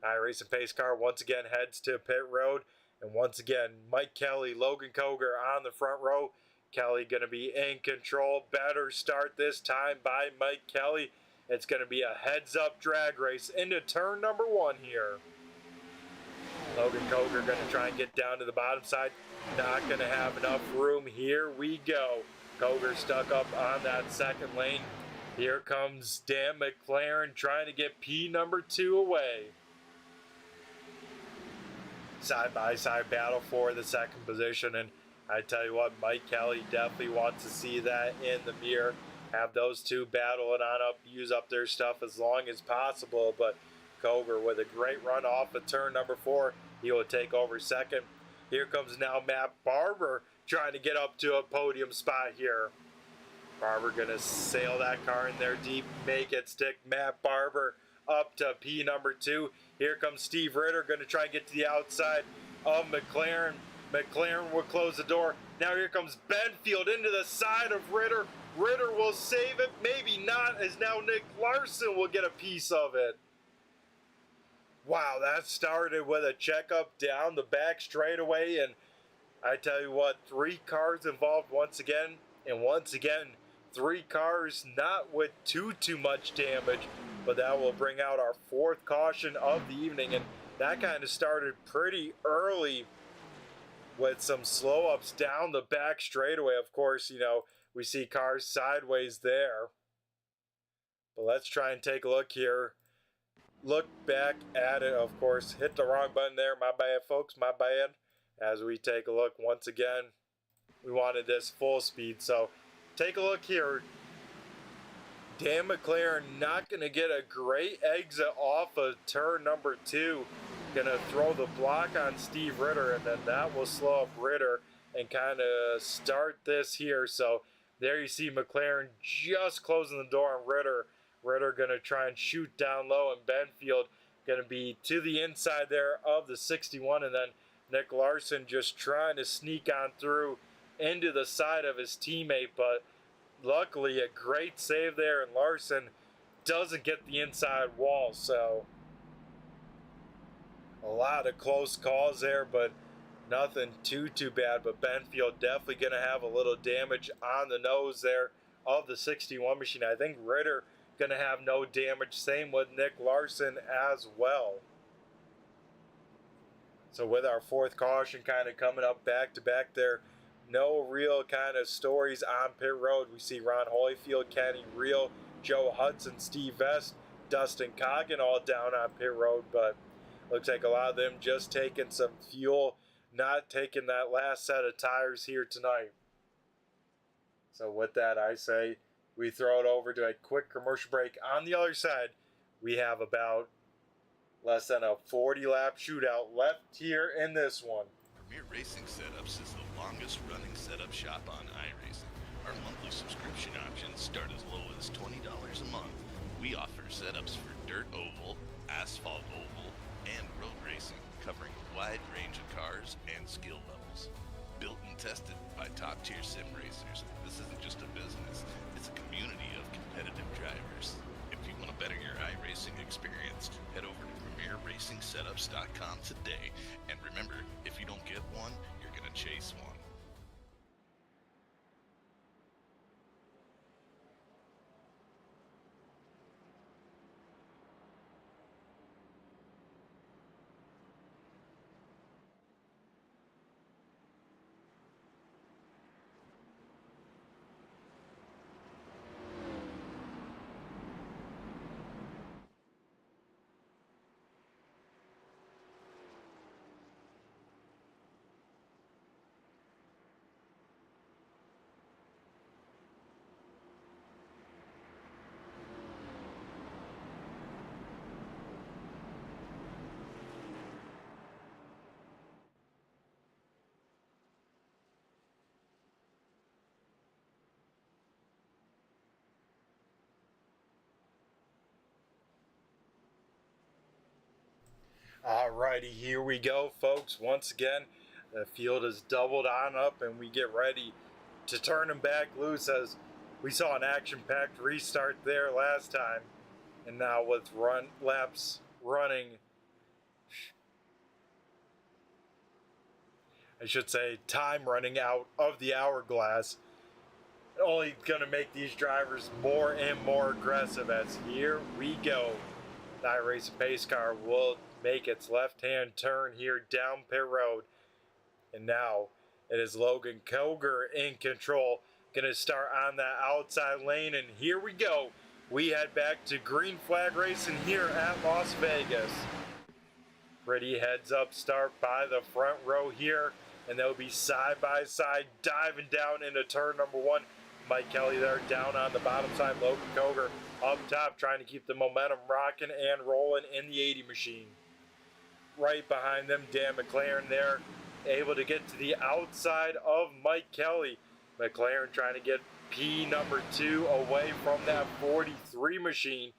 iRacing pace car once again heads to pit road, and once again Mike Kelly, Logan Koger on the front row. Kelly going to be in control. Better start this time by Mike Kelly. It's going to be a heads-up drag race into turn number 1 here. Logan Koger going to try and get down to the bottom side. Not going to have enough room. Here we go. Koger stuck up on that second lane. Here comes Dan McLaren trying to get P number 2 away. Side-by-side battle for the second position, and I tell you what, Mike Kelly definitely wants to see that in the mirror. Have those two battle it on up, use up their stuff as long as possible. But Koger with a great run off of turn number 4. He will take over second. Here comes now Matt Barber trying to get up to a podium spot here. Barber going to sail that car in there deep, make it stick. Matt Barber up to P number 2. Here comes Steve Ritter going to try and get to the outside of McLaren. McLaren will close the door. Now here comes Benfield into the side of Ritter. Ritter will save it. Maybe not, as now Nick Larson will get a piece of it. Wow, that started with a checkup down the back straightaway. And I tell you what, 3 cars involved once again. And once again, 3 cars not with too much damage. But that will bring out our 4th caution of the evening. And that kind of started pretty early with some slow ups down the back straightaway. Of course, we see cars sideways there. But let's try and take a look here. Look back at it, of course. Hit the wrong button there. My bad, folks. My bad. As we take a look once again. We wanted this full speed. So take a look here. Dan McLaren not going to get a great exit off of turn number 2. Going to throw the block on Steve Ritter, and then that will slow up Ritter and kind of start this here. So there you see McLaren just closing the door on Ritter. Ritter going to try and shoot down low, and Benfield going to be to the inside there of the 61, and then Nick Larson just trying to sneak on through into the side of his teammate, but luckily a great save there, and Larson doesn't get the inside wall. So a lot of close calls there, but nothing too bad. But Benfield definitely going to have a little damage on the nose there of the 61 machine. I think Ritter going to have no damage. Same with Nick Larson as well. So with our fourth caution kind of coming up back to back there, no real kind of stories on pit road. We see Ron Holyfield, Kenny Reel, Joe Hudson, Steve Vest, Dustin Coggin all down on pit road, but looks like a lot of them just taking some fuel, not taking that last set of tires here tonight. So with that, I say we throw it over to a quick commercial break. On the other side, we have about less than a 40-lap shootout left here in this one.
Premier Racing Setups is the longest running setup shop on iRacing. Our monthly subscription options start as low as $20 a month. We offer setups for dirt oval, asphalt oval, and road racing, covering a wide range of cars and skill levels. Built and tested by top-tier sim racers, this isn't just a business, it's a community of competitive drivers. If you want to better your iRacing experience, head over to PremierRacingSetups.com today. And remember, if you don't get one, you're going to chase one.
Alrighty, here we go, folks. Once again, the field is doubled on up, and we get ready to turn them back loose, as we saw an action-packed restart there last time. And now with laps running, I should say time running out of the hourglass, only going to make these drivers more and more aggressive, as here we go. The iRacing pace car will make its left-hand turn here down pit road. And now it is Logan Koger in control. Going to start on that outside lane, and here we go. We head back to green flag racing here at Las Vegas. Pretty heads-up start by the front row here, and they'll be side by side diving down into turn number 1. Mike Kelly there down on the bottom side. Logan Koger up top trying to keep the momentum rocking and rolling in the 80 machine. Right behind them, Dan McLaren there, able to get to the outside of Mike Kelly. McLaren trying to get P number 2 away from that 43 machine.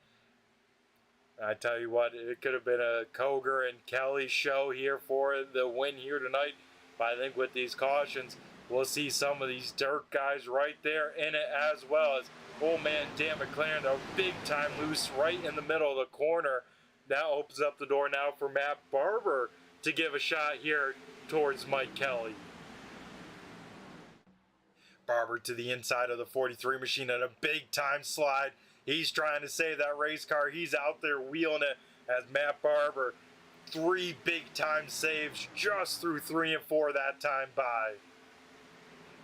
I tell you what, it could have been a Koger and Kelly show here for the win here tonight. But I think with these cautions, we'll see some of these dirt guys right there in it, as well as, oh man, Dan McLaren, a big time loose right in the middle of the corner. That opens up the door now for Matt Barber to give a shot here towards Mike Kelly. Barber to the inside of the 43 machine and a big time slide. He's trying to save that race car. He's out there wheeling it as Matt Barber 3 big time saves just through 3 and 4 that time by.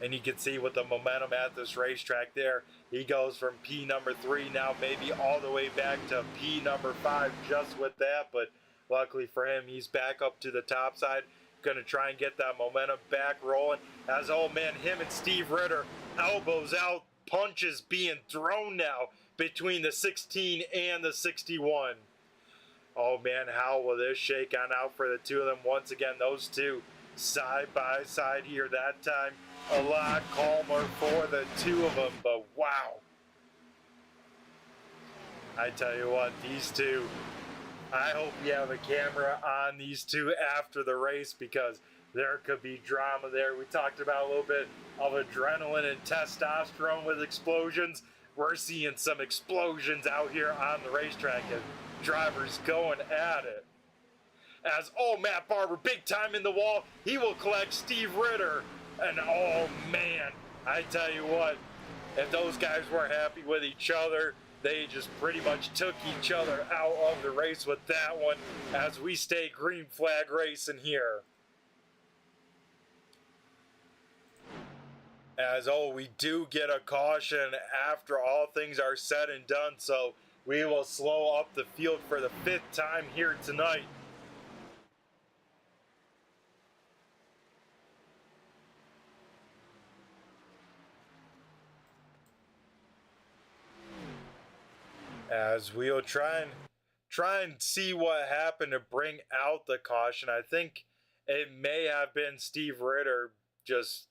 And you can see with the momentum at this racetrack there, he goes from P number 3 now maybe all the way back to P number 5 just with that. But luckily for him, he's back up to the top side. Going to try and get that momentum back rolling. As, oh man, him and Steve Ritter, elbows out, punches being thrown now between the 16 and the 61. Oh man, how will this shake on out for the two of them? Once again, those two side by side here. That time a lot calmer for the two of them, but wow. I tell you what, these two, I hope you have a camera on these two after the race, because there could be drama there. We talked about a little bit of adrenaline and testosterone with explosions. We're seeing some explosions out here on the racetrack and drivers going at it. As, oh, Matt Barber, big time in the wall. He will collect Steve Ritter. And, oh, man, I tell you what, if those guys weren't happy with each other, they just pretty much took each other out of the race with that one, as we stay green flag racing here. As, oh, we do get a caution after all things are said and done, so we will slow up the field for the 5th time here tonight. As we'll try and see what happened to bring out the caution. I think it may have been Steve Ritter just,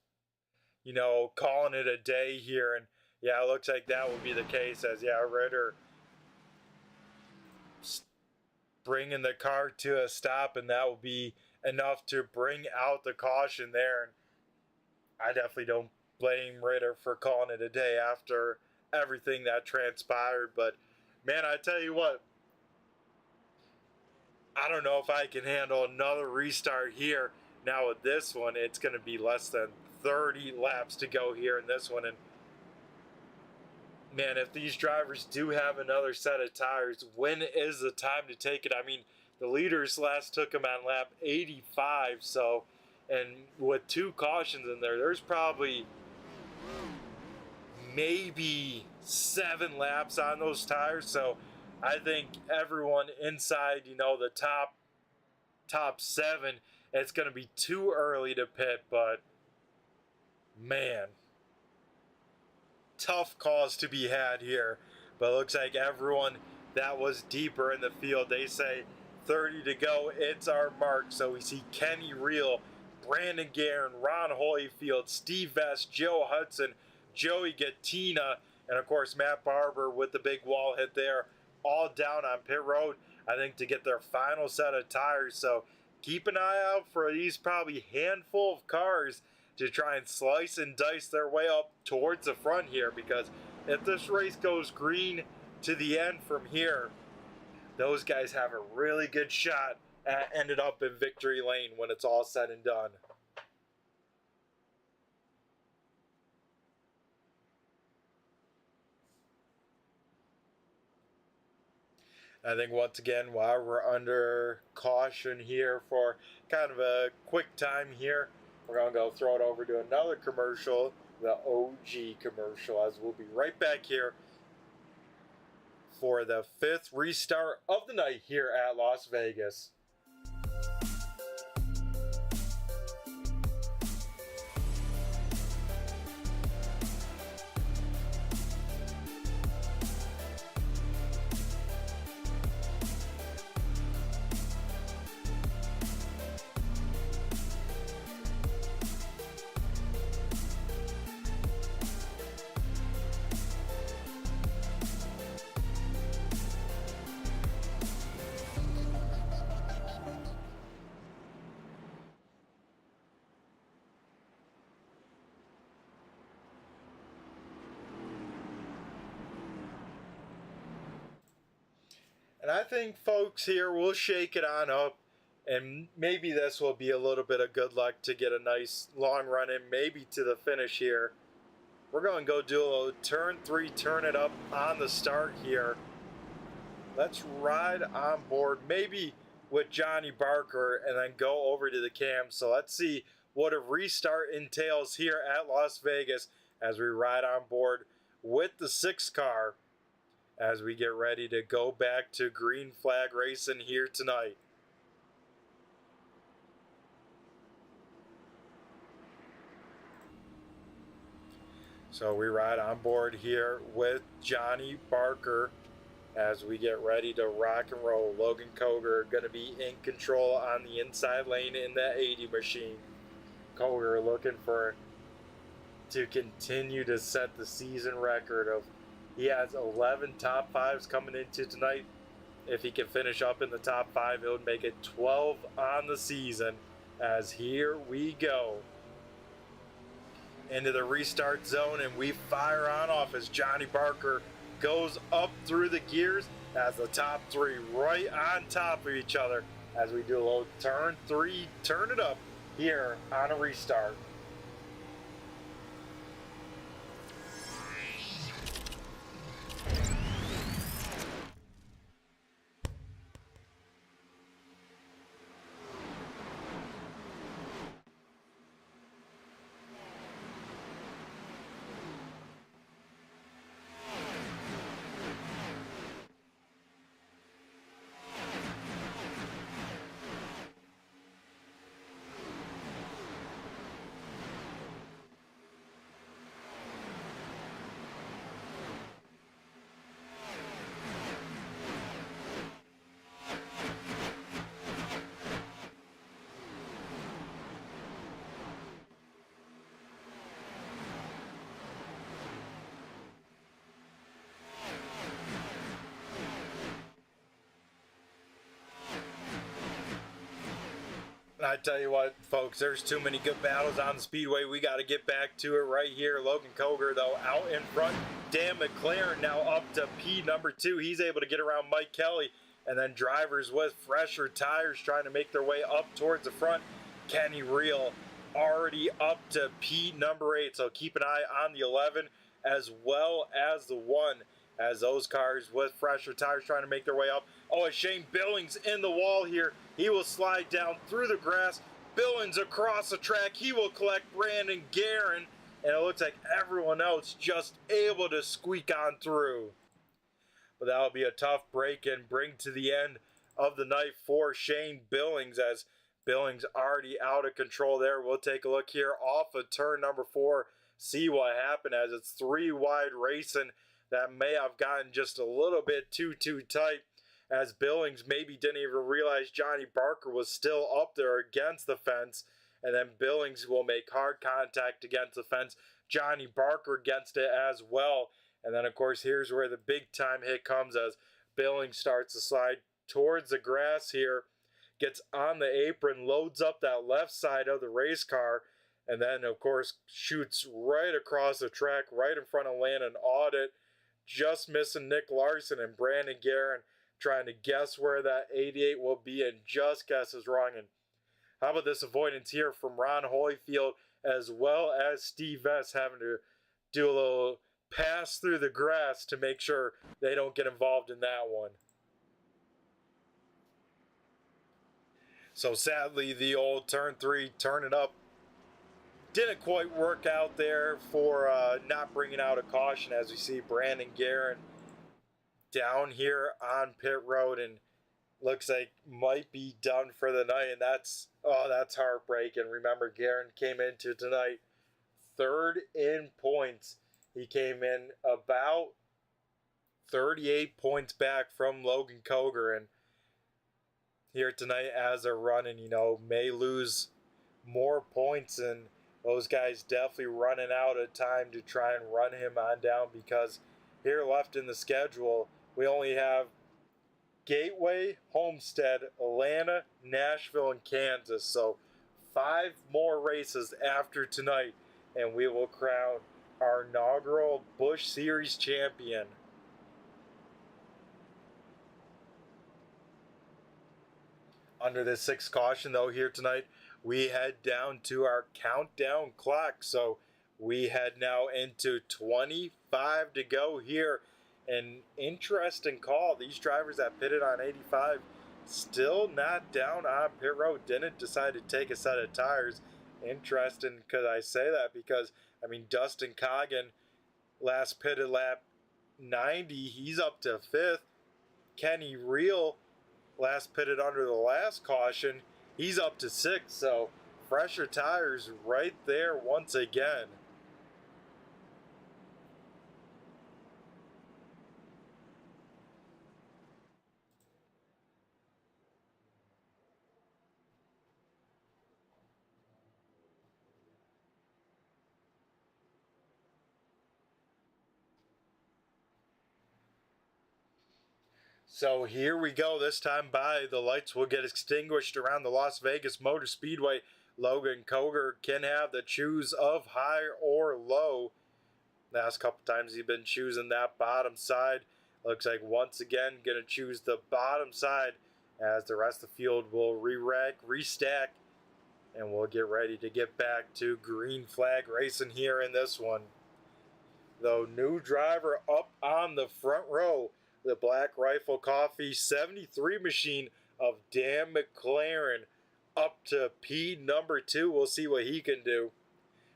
you know, calling it a day here. And yeah, it looks like that will be the case, as yeah, Ritter bringing the car to a stop, and that will be enough to bring out the caution there. And I definitely don't blame Ritter for calling it a day after everything that transpired. But man, I tell you what, I don't know if I can handle another restart here. Now with this one, it's going to be less than 30 laps to go here in this one. And man, if these drivers do have another set of tires, when is the time to take it? I mean, the leaders last took them on lap 85, so, and with 2 cautions in there, there's probably maybe 7 laps on those tires. So I think everyone inside, you know, the top 7, it's going to be too early to pit. But man, tough calls to be had here. But it looks like everyone that was deeper in the field, they say 30 to go, it's our mark. So we see Kenny Reel, Brandon Guerin, Ron Holyfield, Steve Vest, Joe Hudson, Joey Gattina, and of course Matt Barber with the big wall hit there, all down on pit road, I think, to get their final set of tires. So keep an eye out for these probably handful of cars to try and slice and dice their way up towards the front here, because if this race goes green to the end from here, those guys have a really good shot at ended up in victory lane when it's all said and done. I think once again, while we're under caution here for kind of a quick time here, we're going to go throw it over to another commercial, the OG commercial, as we'll be right back here for the 5th restart of the night here at Las Vegas. And I think, folks, here we'll shake it on up, and maybe this will be a little bit of good luck to get a nice long run in, maybe to the finish here. We're going to go do a little turn 3, turn it up on the start here. Let's ride on board. Maybe with Johnny Barker and then go over to the cam. So let's see what a restart entails here at Las Vegas as we ride on board with the 6 car as we get ready to go back to green flag racing here tonight. So we ride on board here with Johnny Barker as we get ready to rock and roll. Logan Koger going to be in control on the inside lane in that 80 machine. Koger looking to continue to set the season record of, he has 11 top 5s coming into tonight. If he can finish up in the top 5, it would make it 12 on the season. As here we go into the restart zone, and we fire on off as Johnny Barker goes up through the gears as the top 3 right on top of each other as we do a little turn 3, turn it up here on a restart. I tell you what, folks, there's too many good battles on the Speedway. We got to get back to it right here. Logan Koger, though, out in front. Dan McLaren now up to P number 2. He's able to get around Mike Kelly. And then drivers with fresher tires trying to make their way up towards the front. Kenny Reel already up to P number 8. So keep an eye on the 11 as well as the 1. As those cars with fresher tires trying to make their way up. Oh, it's Shane Billings in the wall here. He will slide down through the grass. Billings across the track. He will collect Brandon Guerin. And it looks like everyone else just able to squeak on through. But that'll be a tough break and bring to the end of the night for Shane Billings, as Billings already out of control there. We'll take a look here off of turn number 4. See what happened as it's 3 wide racing. That may have gotten just a little bit too tight, as Billings maybe didn't even realize Johnny Barker was still up there against the fence, and then Billings will make hard contact against the fence. Johnny Barker against it as well, and then of course here's where the big time hit comes as Billings starts to slide towards the grass here, gets on the apron, loads up that left side of the race car, and then of course shoots right across the track right in front of Landon Audit, just missing Nick Larson and Brandon Guerin, trying to guess where that 88 will be and just guesses wrong. And how about this avoidance here from Ron Holyfield as well as Steve Vess having to do a little pass through the grass to make sure they don't get involved in that one. So sadly, the old turn 3, turn it up, didn't quite work out there for not bringing out a caution, as we see Brandon Guerin down here on pit road and looks like might be done for the night, and that's heartbreaking. Remember, Guerin came into tonight 3rd in points. He came in about 38 points back from Logan Koger, and here tonight as they're running, may lose more points, and those guys definitely running out of time to try and run him on down, because here left in the schedule, we only have Gateway, Homestead, Atlanta, Nashville, and Kansas. So 5 more races after tonight, and we will crown our inaugural Busch Series champion. Under this 6th caution, though, here tonight, we head down to our countdown clock. So we head now into 25 to go here. An interesting call. These drivers that pitted on 85 still not down on pit road. Didn't decide to take a set of tires. Interesting, could I say that? Because, I mean, Dustin Coggin, last pitted lap 90, he's up to 5th. Kenny Reel, last pitted under the last caution, he's up to 6th. So, fresher tires right there once again. So here we go. This time by, the lights will get extinguished around the Las Vegas Motor Speedway. Logan Coger can have the choose of high or low. Last couple times he's been choosing that bottom side. Looks like once again going to choose the bottom side, as the rest of the field will re-rack, restack, and we'll get ready to get back to green flag racing here in this one. The new driver up on the front row, the Black Rifle Coffee 73 machine of Dan McLaren, up to P number 2. We'll see what he can do.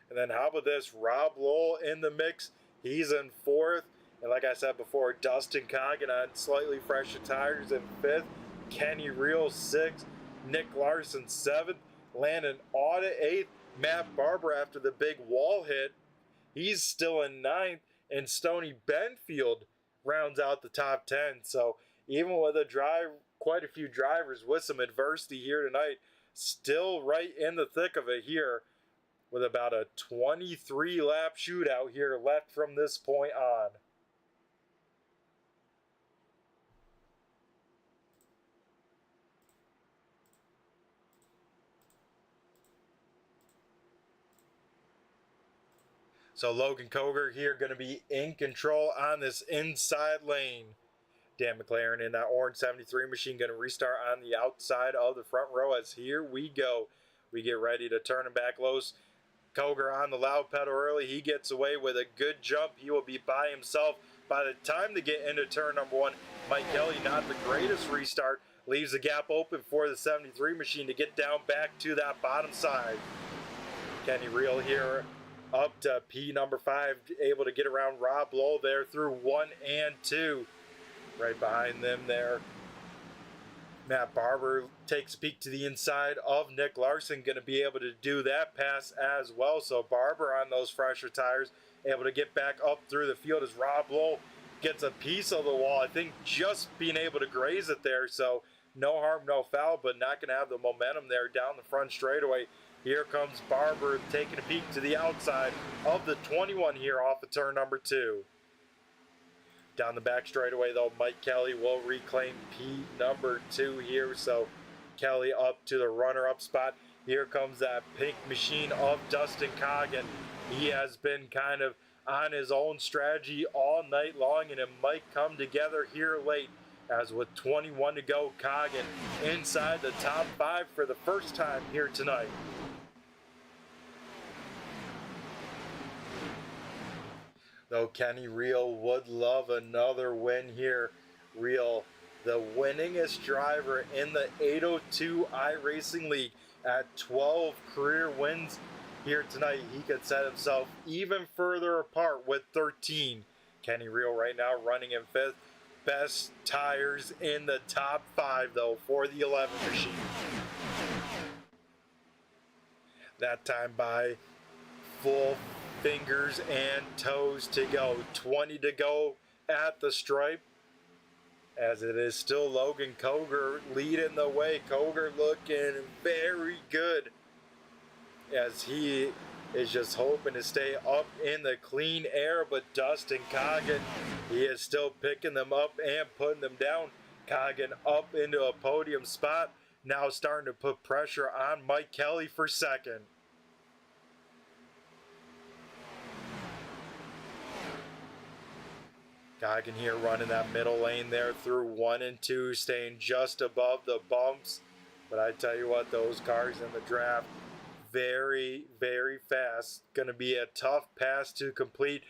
And then how about this? Rob Lowell in the mix. He's in 4th. And like I said before, Dustin Coggin on slightly fresher tires in 5th. Kenny Reel 6th. Nick Larson 7th. Landon Audit 8th. Matt Barber, after the big wall hit, he's still in 9th. And Stoney Benfield rounds out the top 10. So even with quite a few drivers with some adversity here tonight, still right in the thick of it here, with about a 23 lap shootout here left from this point on. So Logan Coger here going to be in control on this inside lane. Dan McLaren in that orange 73 machine going to restart on the outside of the front row, as here we go. We get ready to turn him back loose. Coger on the loud pedal early. He gets away with a good jump. He will be by himself by the time to get into turn number 1. Mike Kelly, not the greatest restart, leaves the gap open for the 73 machine to get down back to that bottom side. Kenny Reel here up to P number 5, able to get around Rob Lowell there through 1 and 2. Right behind them there, Matt Barber takes a peek to the inside of Nick Larson, going to be able to do that pass as well. So Barber on those fresher tires, able to get back up through the field as Rob Lowell gets a piece of the wall. I think just being able to graze it there, so no harm, no foul, but not going to have the momentum there down the front straightaway. Here comes Barber taking a peek to the outside of the 21 here off of turn number 2. Down the back straightaway though, Mike Kelly will reclaim P number 2 here. So Kelly up to the runner-up spot. Here comes that pink machine of Dustin Coggin. He has been kind of on his own strategy all night long, and it might come together here late, as with 21 to go, Coggin inside the top 5 for the first time here tonight. Though Kenny Reel would love another win here. Reel, the winningest driver in the 802 iRacing League, at 12 career wins here tonight. He could set himself even further apart with 13. Kenny Reel right now running in 5th. Best tires in the top 5 though for the 11 machine. That time by full fingers and toes to go. 20 to go at the stripe, as it is still Logan Coger leading the way. Coger looking very good, as he is just hoping to stay up in the clean air, but Dustin Coggin, he is still picking them up and putting them down. Coggin up into a podium spot, now starting to put pressure on Mike Kelly for second. Coggin here running that middle lane there through 1 and 2, staying just above the bumps. But I tell you what, those cars in the draft, very, very fast. Going to be a tough pass to complete.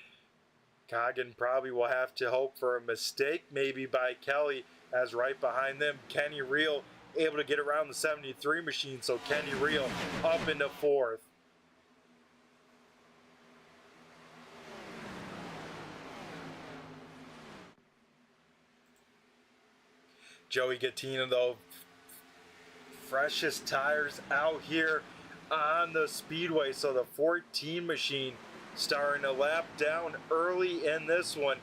Coggin probably will have to hope for a mistake maybe by Kelly as right behind them, Kenny Reel able to get around the 73 machine. So Kenny Reel up into 4th. Joey Gattina, though, freshest tires out here on the Speedway. So the 14 machine starting to lap down early in this one.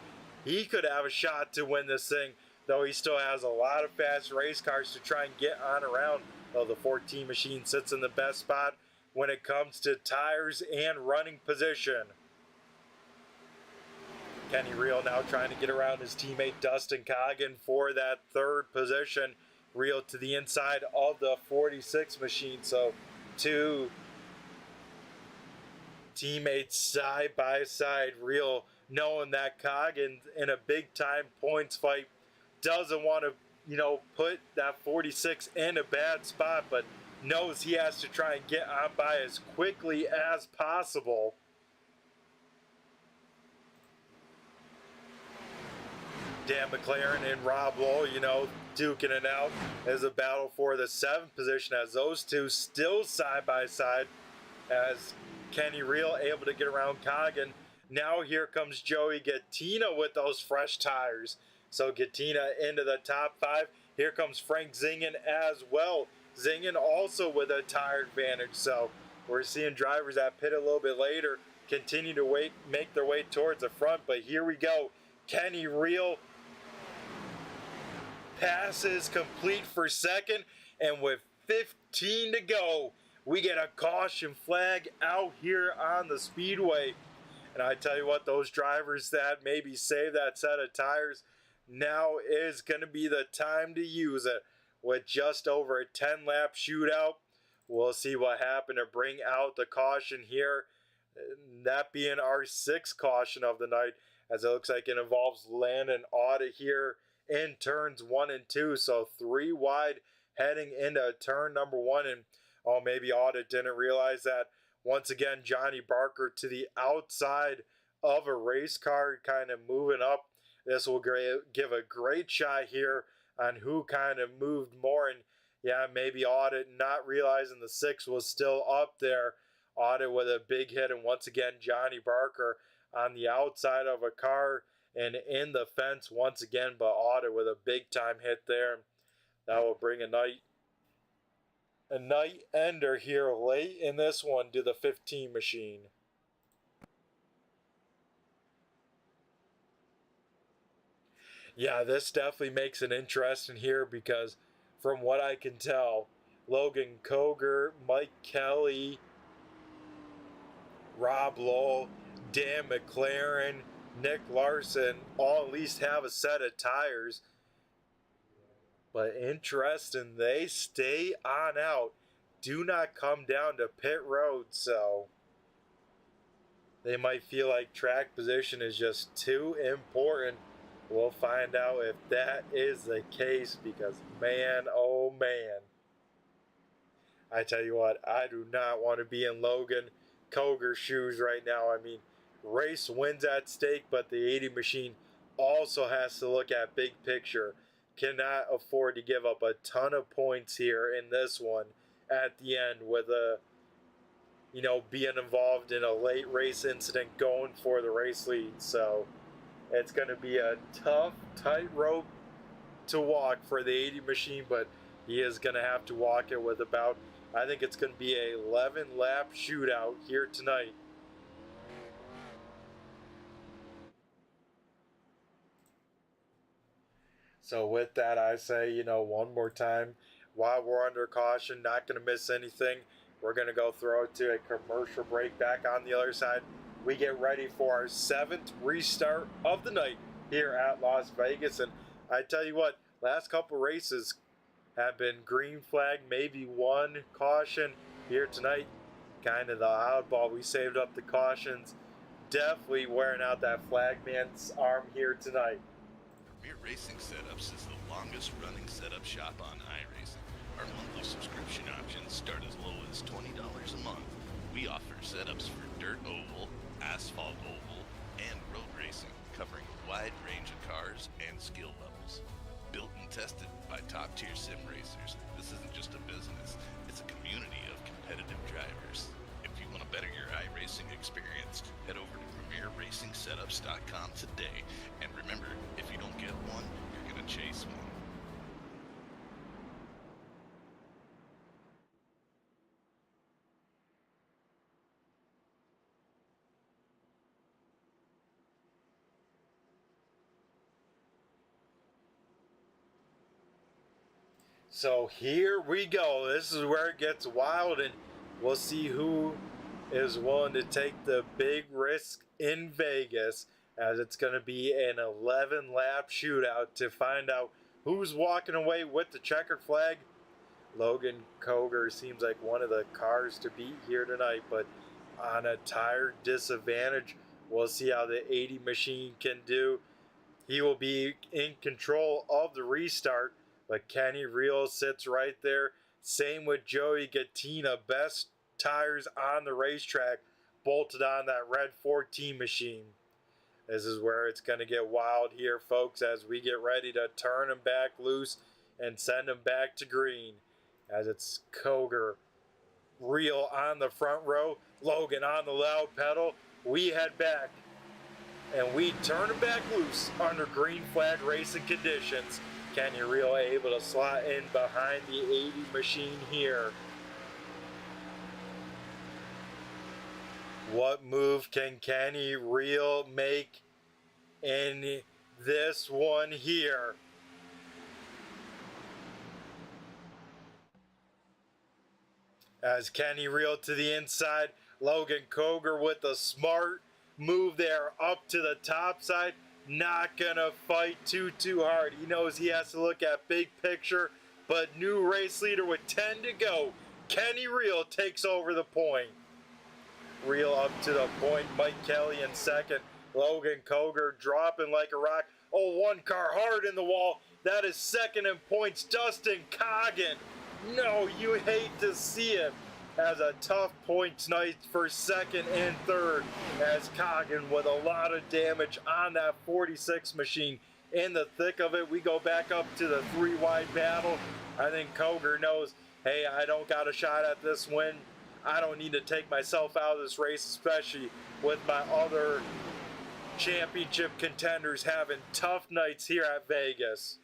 He could have a shot to win this thing, though he still has a lot of fast race cars to try and get on around. Though the 14 machine sits in the best spot when it comes to tires and running position. Kenny Reel now trying to get around his teammate Dustin Coggin for that 3rd position. Reel to the inside of the 46 machine. So 2 teammates side by side. Reel knowing that Coggin in a big time points fight doesn't want to, put that 46 in a bad spot, but knows he has to try and get on by as quickly as possible. Dan McLaren and Rob Lowe, duking it out as a battle for the 7th position, as those two still side by side, as Kenny Reel able to get around Coggin. Now here comes Joey Gattina with those fresh tires. So Gattina into the top 5. Here comes Frank Zingen as well. Zingen also with a tire advantage. So we're seeing drivers that pit a little bit later continue to make their way towards the front. But here we go. Kenny Reel passes complete for 2nd, and with 15 to go, we get a caution flag out here on the Speedway. And I tell you what, those drivers that maybe save that set of tires, now is going to be the time to use it. With just over a 10 lap shootout, we'll see what happened to bring out the caution here. That being our 6th caution of the night, as it looks like it involves Landon Auta here in turns 1 and 2. So 3 wide heading into turn number 1. And maybe Auta didn't realize that. Once again, Johnny Barker to the outside of a race car, kind of moving up. This will give a great shot here on who kind of moved more. And yeah, maybe Auta not realizing the 6 was still up there. Auta with a big hit, and once again, Johnny Barker on the outside of a car and in the fence once again, but Auta with a big time hit there. That will bring a night ender here late in this one to the 15 machine. Yeah, this definitely makes it interesting here, because from what I can tell, Logan Koger, Mike Kelly, Rob Lowe, Dan McLaren, Nick Larson all at least have a set of tires. But interesting, they stay on out. Do not come down to pit road, so they might feel like track position is just too important. We'll find out if that is the case, because man, oh man. I tell you what, I do not want to be in Logan Koger's shoes right now. I mean, race wins at stake, but the 80 machine also has to look at big picture. Cannot afford to give up a ton of points here in this one at the end, with being involved in a late race incident going for the race lead. So it's going to be a tough tightrope to walk for the 80 machine, but he is going to have to walk it with about, I think it's going to be a 11 lap shootout here tonight. So with that, I say, one more time, while we're under caution, not going to miss anything. We're going to go throw it to a commercial break. Back on the other side, we get ready for our 7th restart of the night here at Las Vegas. And I tell you what, last couple races have been green flag, maybe one caution. Here tonight, kind of the oddball. We saved up the cautions. Definitely wearing out that flagman's arm here tonight.
Premier Racing Setups is the longest running setup shop on iRacing. Our monthly subscription options start as low as $20 a month. We offer setups for dirt oval, asphalt oval, and road racing, covering a wide range of cars and skill levels. Built in tested by top-tier sim racers. This isn't just a business, it's a community of competitive drivers. If you want to better your iRacing experience, head over to PremierRacingSetups.com today. And remember, if you don't get one, you're going to chase one.
So here we go. This is where it gets wild, and we'll see who is willing to take the big risk in Vegas, as it's going to be an 11-lap shootout to find out who's walking away with the checkered flag. Logan Coger seems like one of the cars to beat here tonight, but on a tire disadvantage. We'll see how the 80 machine can do. He will be in control of the restart, but Kenny Reel sits right there. Same with Joey Gattina. Best tires on the racetrack, bolted on that red 14 machine. This is where it's going to get wild here, folks, as we get ready to turn him back loose and send him back to green. As it's Coger, Reel on the front row, Logan on the loud pedal. We head back, and we turn him back loose under green flag racing conditions. Kenny Reel able to slot in behind the 80 machine here. What move can Kenny Reel make in this one here? As Kenny Reel to the inside, Logan Coger with a smart move there up to the top side. Not gonna fight too hard. He knows he has to look at big picture, but new race leader with 10 to go. Kenny Reel takes over the point. Reel up to the point. Mike Kelly in second. Logan Coger dropping like a rock. Oh, one car hard in the wall. That is second in points. Dustin Coggin. No, you hate to see him. Has a tough points night for second and third, as Coggin with a lot of damage on that 46 machine. In the thick of it, we go back up to the 3-wide battle. I think Coger knows, hey, I don't got a shot at this win. I don't need to take myself out of this race, especially with my other championship contenders having tough nights here at Vegas.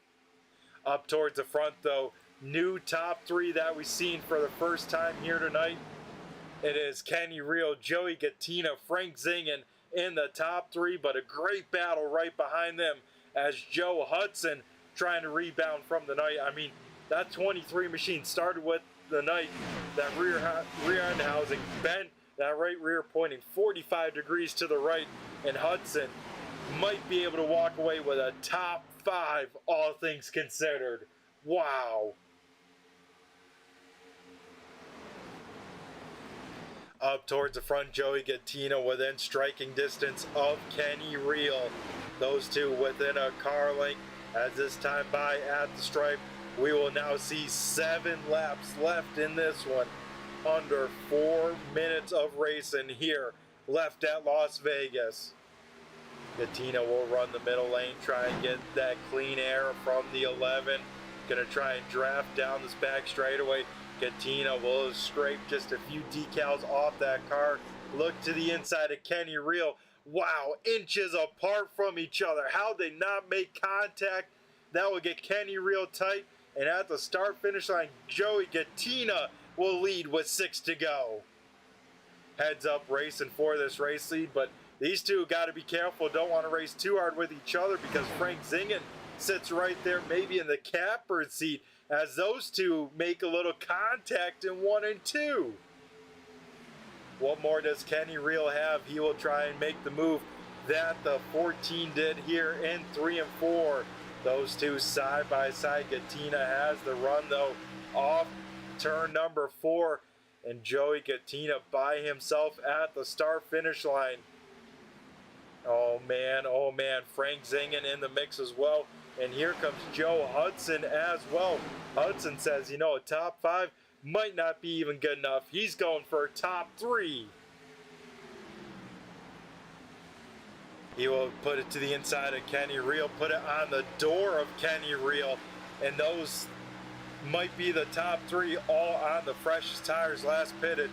Up towards the front, though, new top three that we've seen for the first time here tonight. It is Kenny Reel, Joey Gattina, Frank Zingen in the top three, but a great battle right behind them as Joe Hudson trying to rebound from the night. I mean, that 23 machine started with the night, that rear end housing bent, that right rear pointing 45 degrees to the right, and Hudson might be able to walk away with a top 5, all things considered. Wow. Up towards the front, Joey Gattina within striking distance of Kenny Reel. Those two within a car length. As this time by at the stripe, we will now see 7 laps left in this one. Under 4 minutes of racing here left at Las Vegas. Gattina will run the middle lane, try and get that clean air from the 11. Gonna try and draft down this back straightaway. Gattina will scrape just a few decals off that car. Look to the inside of Kenny Reel. Wow, inches apart from each other. How'd they not make contact? That will get Kenny Reel tight. And at the start-finish line, Joey Gattina will lead with 6 to go. Heads up racing for this race lead, but these two got to be careful. Don't want to race too hard with each other because Frank Zingen sits right there, maybe in the catbird seat, as those two make a little contact in 1 and 2. What more does Kenny Reel have? He will try and make the move that the 14 did here in 3 and 4. Those two side by side. Gattina has the run, though, off turn number 4. And Joey Gattina by himself at the start-finish line. Oh, man. Frank Zingen in the mix as well. And here comes Joe Hudson as well. Hudson says, you know, a top 5 might not be even good enough. He's going for a top 3. He will put it to the inside of Kenny Reel, put it on the door of Kenny Reel. and those might be the top three, all on the freshest tires, last pitted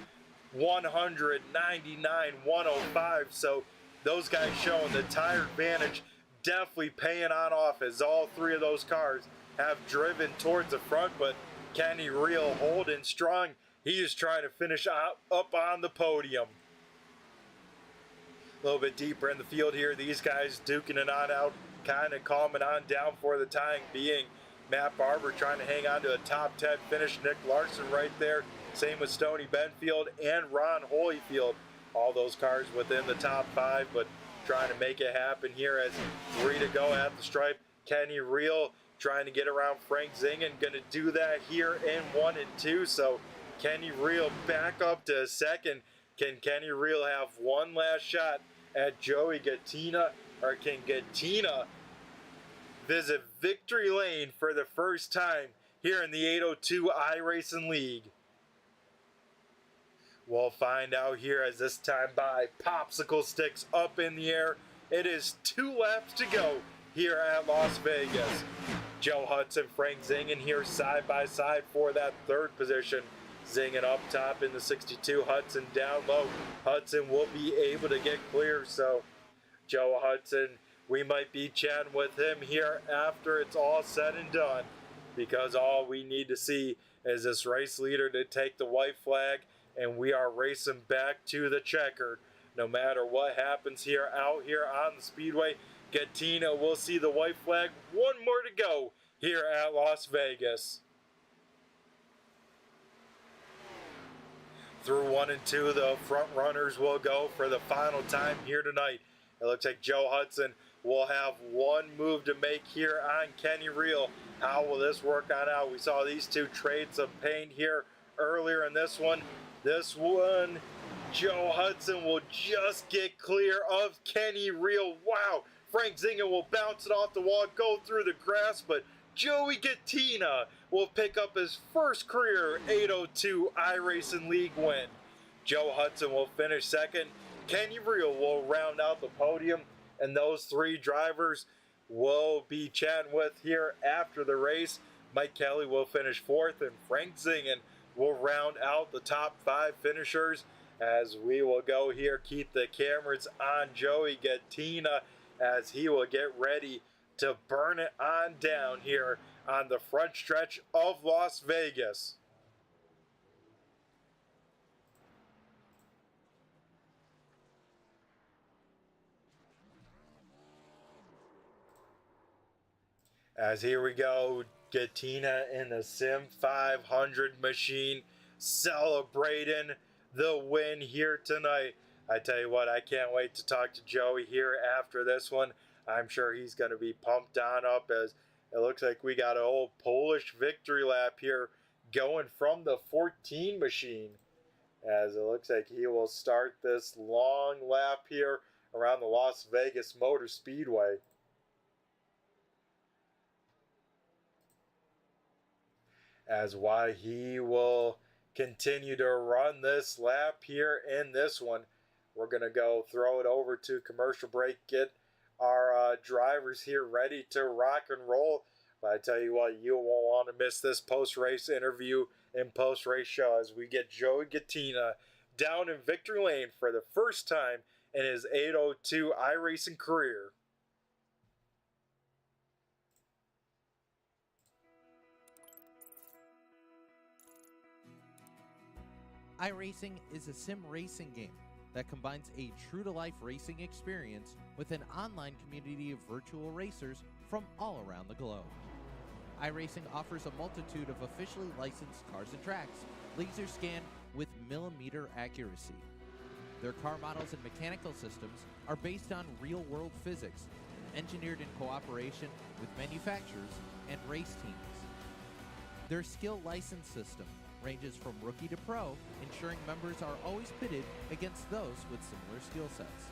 199.105. So those guys showing the tire advantage definitely paying off, as all three of those cars have driven towards the front. But Kenny Reel holding strong. He is trying to finish up on the podium. A little bit deeper in the field here, these guys duking it on out, kind of calming on down for the time being. Matt Barber trying to hang on to a top 10 finish. Nick Larson right there. Same with Stoney Benfield and Ron Holyfield. All those cars within the top 5, but trying to make it happen here as 3 to go at the stripe. Kenny Reel trying to get around Frank Zingen. Going to do that here in 1 and 2. So Kenny Reel back up to second. Can Kenny Reel have one last shot at Joey Gattina, or can Gattina visit victory lane for the first time here in the 802 iRacing League? We'll find out here as this time by popsicle sticks up in the air. It is 2 laps to go here at Las Vegas. Joe Hudson, Frank Zingen here side by side for that 3rd position. Zingen up top in the 62, Hudson down low. Hudson will be able to get clear, so Joe Hudson, we might be chatting with him here after it's all said and done, because all we need to see is this race leader to take the white flag, and we are racing back to the checkered. No matter what happens here out here on the Speedway, Gattina will see the white flag. 1 more to go here at Las Vegas. Through 1 and 2, the front runners will go for the final time here tonight. It looks like Joe Hudson will have one move to make here on Kenny Reel. How will this work on out? We saw these two trade some paint here earlier in this one. This one, Joe Hudson will just get clear of Kenny Reel. Wow, Frank Zingen will bounce it off the wall, go through the grass, but Joey Gattina will pick up his first career 802 iRacing League win. Joe Hudson will finish second. Kenny Reel will round out the podium, and those 3 drivers will be chatting with here after the race. Mike Kelly will finish 4th, and Frank Zingen will round out the top 5 finishers. As we will go here, keep the cameras on Joey Gattina as he will get ready to burn it on down here on the front stretch of Las Vegas. As here we go, Gattina in the Sim 500 machine, celebrating the win here tonight. I tell you what, I can't wait to talk to Joey here after this one. I'm sure he's going to be pumped on up, as it looks like we got an old Polish victory lap here going from the 14 machine, as it looks like he will start this long lap here around the Las Vegas Motor Speedway. As why he will continue to run this lap here in this one. We're going to go throw it over to commercial break, get our drivers here ready to rock and roll. But I tell you what, you won't want to miss this post-race interview and post-race show as we get Joey Gattina down in victory lane for the first time in his 802 iRacing career.
iRacing is a sim racing game that combines a true-to-life racing experience with an online community of virtual racers from all around the globe. iRacing offers a multitude of officially licensed cars and tracks, laser scanned with millimeter accuracy. Their car models and mechanical systems are based on real-world physics, engineered in cooperation with manufacturers and race teams. Their skill license system ranges from rookie to pro, ensuring members are always pitted against those with similar skill sets.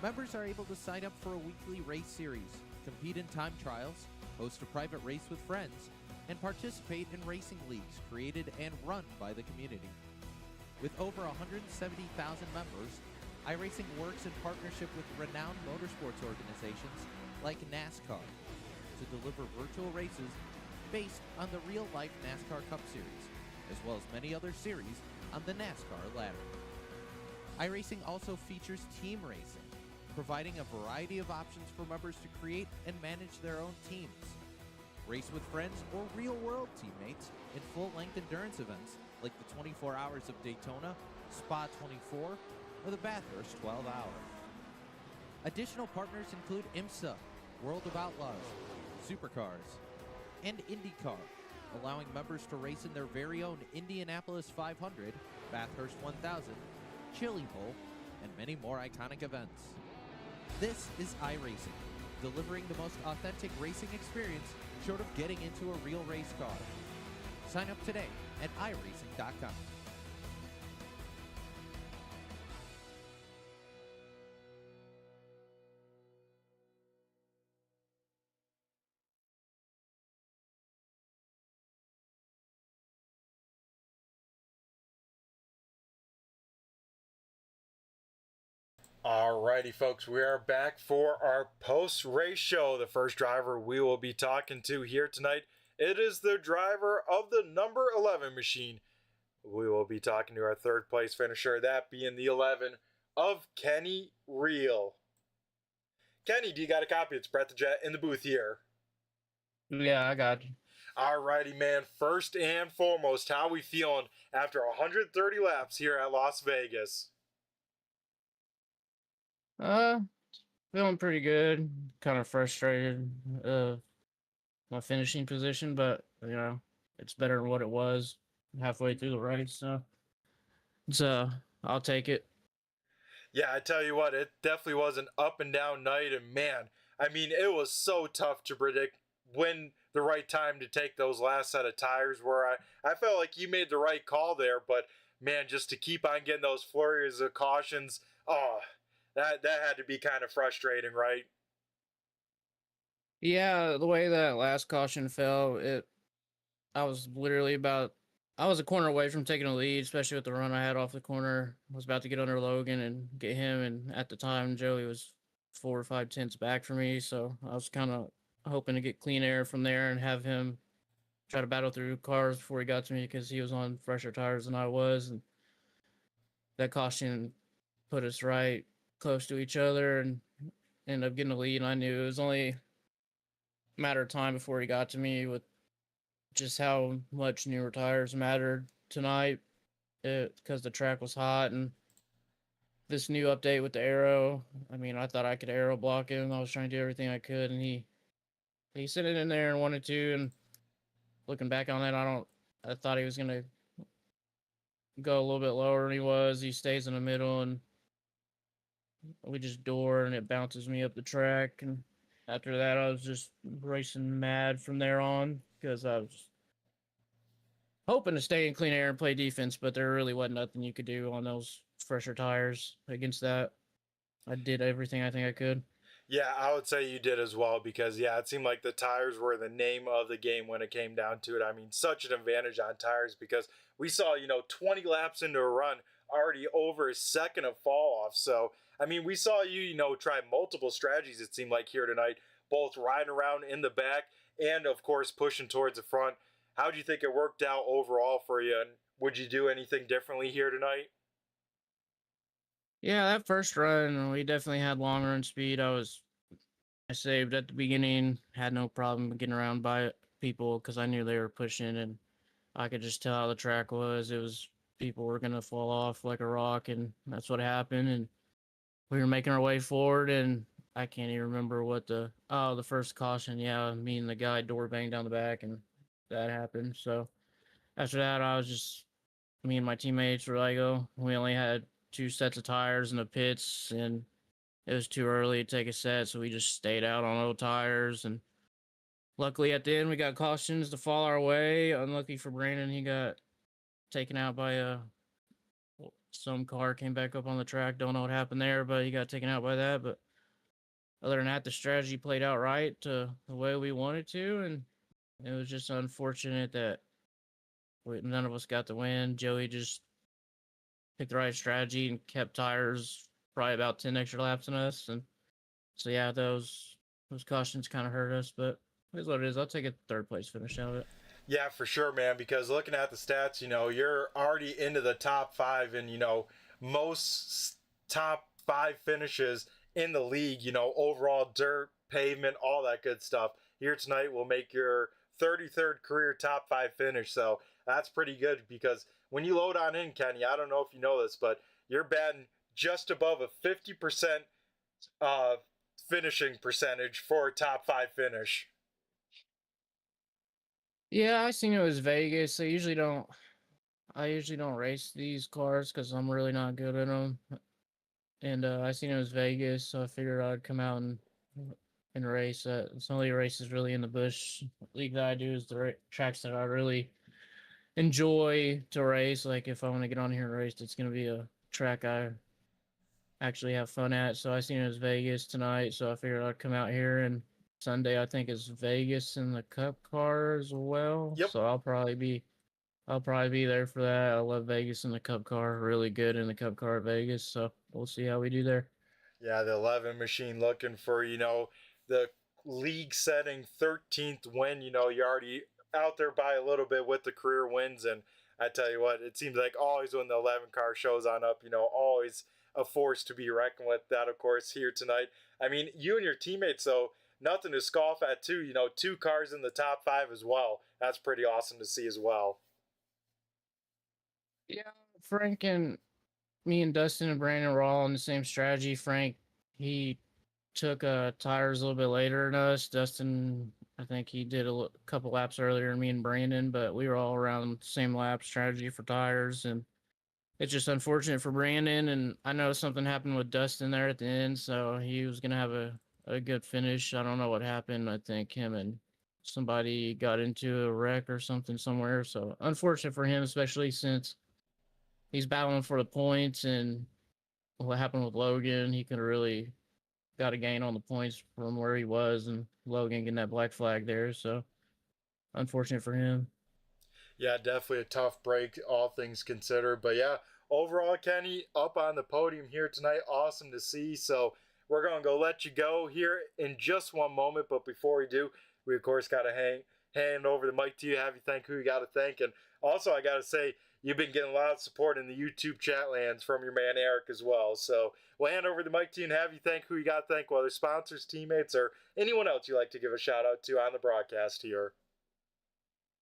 Members are able to sign up for a weekly race series, compete in time trials, host a private race with friends, and participate in racing leagues created and run by the community. With over 170,000 members, iRacing works in partnership with renowned motorsports organizations like NASCAR, to deliver virtual races based on the real-life NASCAR Cup Series, as well as many other series on the NASCAR ladder. iRacing also features team racing, providing a variety of options for members to create and manage their own teams. Race with friends or real-world teammates in full-length endurance events like the 24 Hours of Daytona, Spa 24, or the Bathurst 12 Hour. Additional partners include IMSA, World of Outlaws, Supercars, and IndyCar, allowing members to race in their very own Indianapolis 500, Bathurst 1000, Chili Bowl, and many more iconic events. This is iRacing, delivering the most authentic racing experience short of getting into a real race car. Sign up today at iRacing.com.
Alrighty, folks, we are back for our post-race show. The first driver we will be talking to here tonight, it is the driver of the number 11 machine. We will be talking to our third place finisher, that being the 11 of Kenny Reel. Kenny, do you got a copy? It's Brett the Jet in the booth here.
Yeah, I got you.
Alrighty, man. First and foremost, how we feeling after 130 laps here at Las Vegas?
Feeling pretty good. Kind of frustrated, my finishing position, but it's better than what it was halfway through the race. So I'll take it.
Yeah, I tell you what, it definitely was an up and down night, and man, I mean, it was so tough to predict when the right time to take those last set of tires were. I felt like you made the right call there, but man, just to keep on getting those flurries of cautions, that had to be kind of frustrating, right?
Yeah, the way that last caution fell, I was a corner away from taking a lead, especially with the run I had off the corner. I was about to get under Logan and get him, and at the time, Joey was 4 or 5 tenths back from me, so I was kind of hoping to get clean air from there and have him try to battle through cars before he got to me because he was on fresher tires than I was, and that caution put us right close to each other and ended up getting a lead. And I knew it was only a matter of time before he got to me with just how much newer tires mattered tonight because the track was hot and this new update with the aero. I mean, I thought I could aero block him. I was trying to do everything I could, and he sent it in there and wanted to. And looking back on it, I thought he was gonna go a little bit lower than he was. He stays in the middle, and we just door, and it bounces me up the track. And after that, I was just racing mad from there on because I was hoping to stay in clean air and play defense, but there really wasn't nothing you could do on those fresher tires against that. I did everything I think I could.
Yeah, I would say you did as well because, yeah, it seemed like the tires were the name of the game when it came down to it. I mean, such an advantage on tires because we saw, 20 laps into a run, already over a second of fall off. So, I mean, we saw you, try multiple strategies, it seemed like, here tonight, both riding around in the back and, of course, pushing towards the front. How do you think it worked out overall for you? And would you do anything differently here tonight?
Yeah, that first run, we definitely had long run speed. I saved at the beginning, had no problem getting around by people because I knew they were pushing, and I could just tell how the track was. It was people were going to fall off like a rock, and that's what happened. And we were making our way forward, and I can't even remember what the first caution. Yeah, me and the guy door banged down the back, and that happened. So after that, me and my teammates were like, oh, we only had 2 sets of tires in the pits, and it was too early to take a set, so we just stayed out on old tires. And luckily at the end, we got cautions to fall our way. Unlucky for Brandon, he got taken out by some car came back up on the track. Don't know what happened there, but he got taken out by that. But other than that, the strategy played out right the way we wanted to, and it was just unfortunate that none of us got the win. Joey just picked the right strategy and kept tires probably about 10 extra laps than us. And so, yeah, those cautions kind of hurt us, but Here's what it is. I'll take a third place finish out of it.
Yeah, for sure, man. Because looking at the stats, you're already into the top five, and most top five finishes in the league. Overall dirt, pavement, all that good stuff. Here tonight will make your 33rd career top five finish. So that's pretty good because when you load on in, Kenny, I don't know if you know this, but you're batting just above a 50% uh, finishing percentage for a top five finish.
Yeah, I seen it was Vegas. I usually don't race these cars because I'm really not good at them. And I seen it was Vegas, so I figured I'd come out and race. It's the only races really in the Bush league that I do is the tracks that I really enjoy to race. Like if I want to get on here and race, it's gonna be a track I actually have fun at. So I seen it was Vegas tonight, so I figured I'd come out here. And Sunday I think is Vegas in the Cup car as well.
Yep.
So I'll probably be there for that. I love Vegas in the Cup car. Really good in the Cup car at Vegas. So we'll see how we do there.
Yeah, the 11 machine looking for, the league setting 13th win. You're already out there by a little bit with the career wins. And I tell you what, it seems like always when the 11 car shows on up, always a force to be reckoned with. That, of course, here tonight. I mean, you and your teammates, though, nothing to scoff at, too. Two cars in the top five as well. That's pretty awesome to see as well.
Yeah, Frank and me and Dustin and Brandon were all on the same strategy. Frank, he took tires a little bit later than us. Dustin, I think he did a couple laps earlier than me and Brandon, but we were all around the same lap strategy for tires. And it's just unfortunate for Brandon. And I know something happened with Dustin there at the end, so he was going to have a good finish. I don't know what happened. I think him and somebody got into a wreck or something somewhere. So unfortunate for him, especially since he's battling for the points. And what happened with Logan, he could have really got a gain on the points from where he was, and Logan getting that black flag there. So unfortunate for him.
Yeah, definitely a tough break, all things considered. But yeah, overall, Kenny, up on the podium here tonight. Awesome to see. So we're going to go let you go here in just one moment. But before we do, we, of course, got to hand over the mic to you, have you thank who you got to thank. And also, I got to say, you've been getting a lot of support in the YouTube chat lands from your man Eric as well. So we'll hand over the mic to you and have you thank who you got to thank, whether sponsors, teammates, or anyone else you like to give a shout out to on the broadcast here.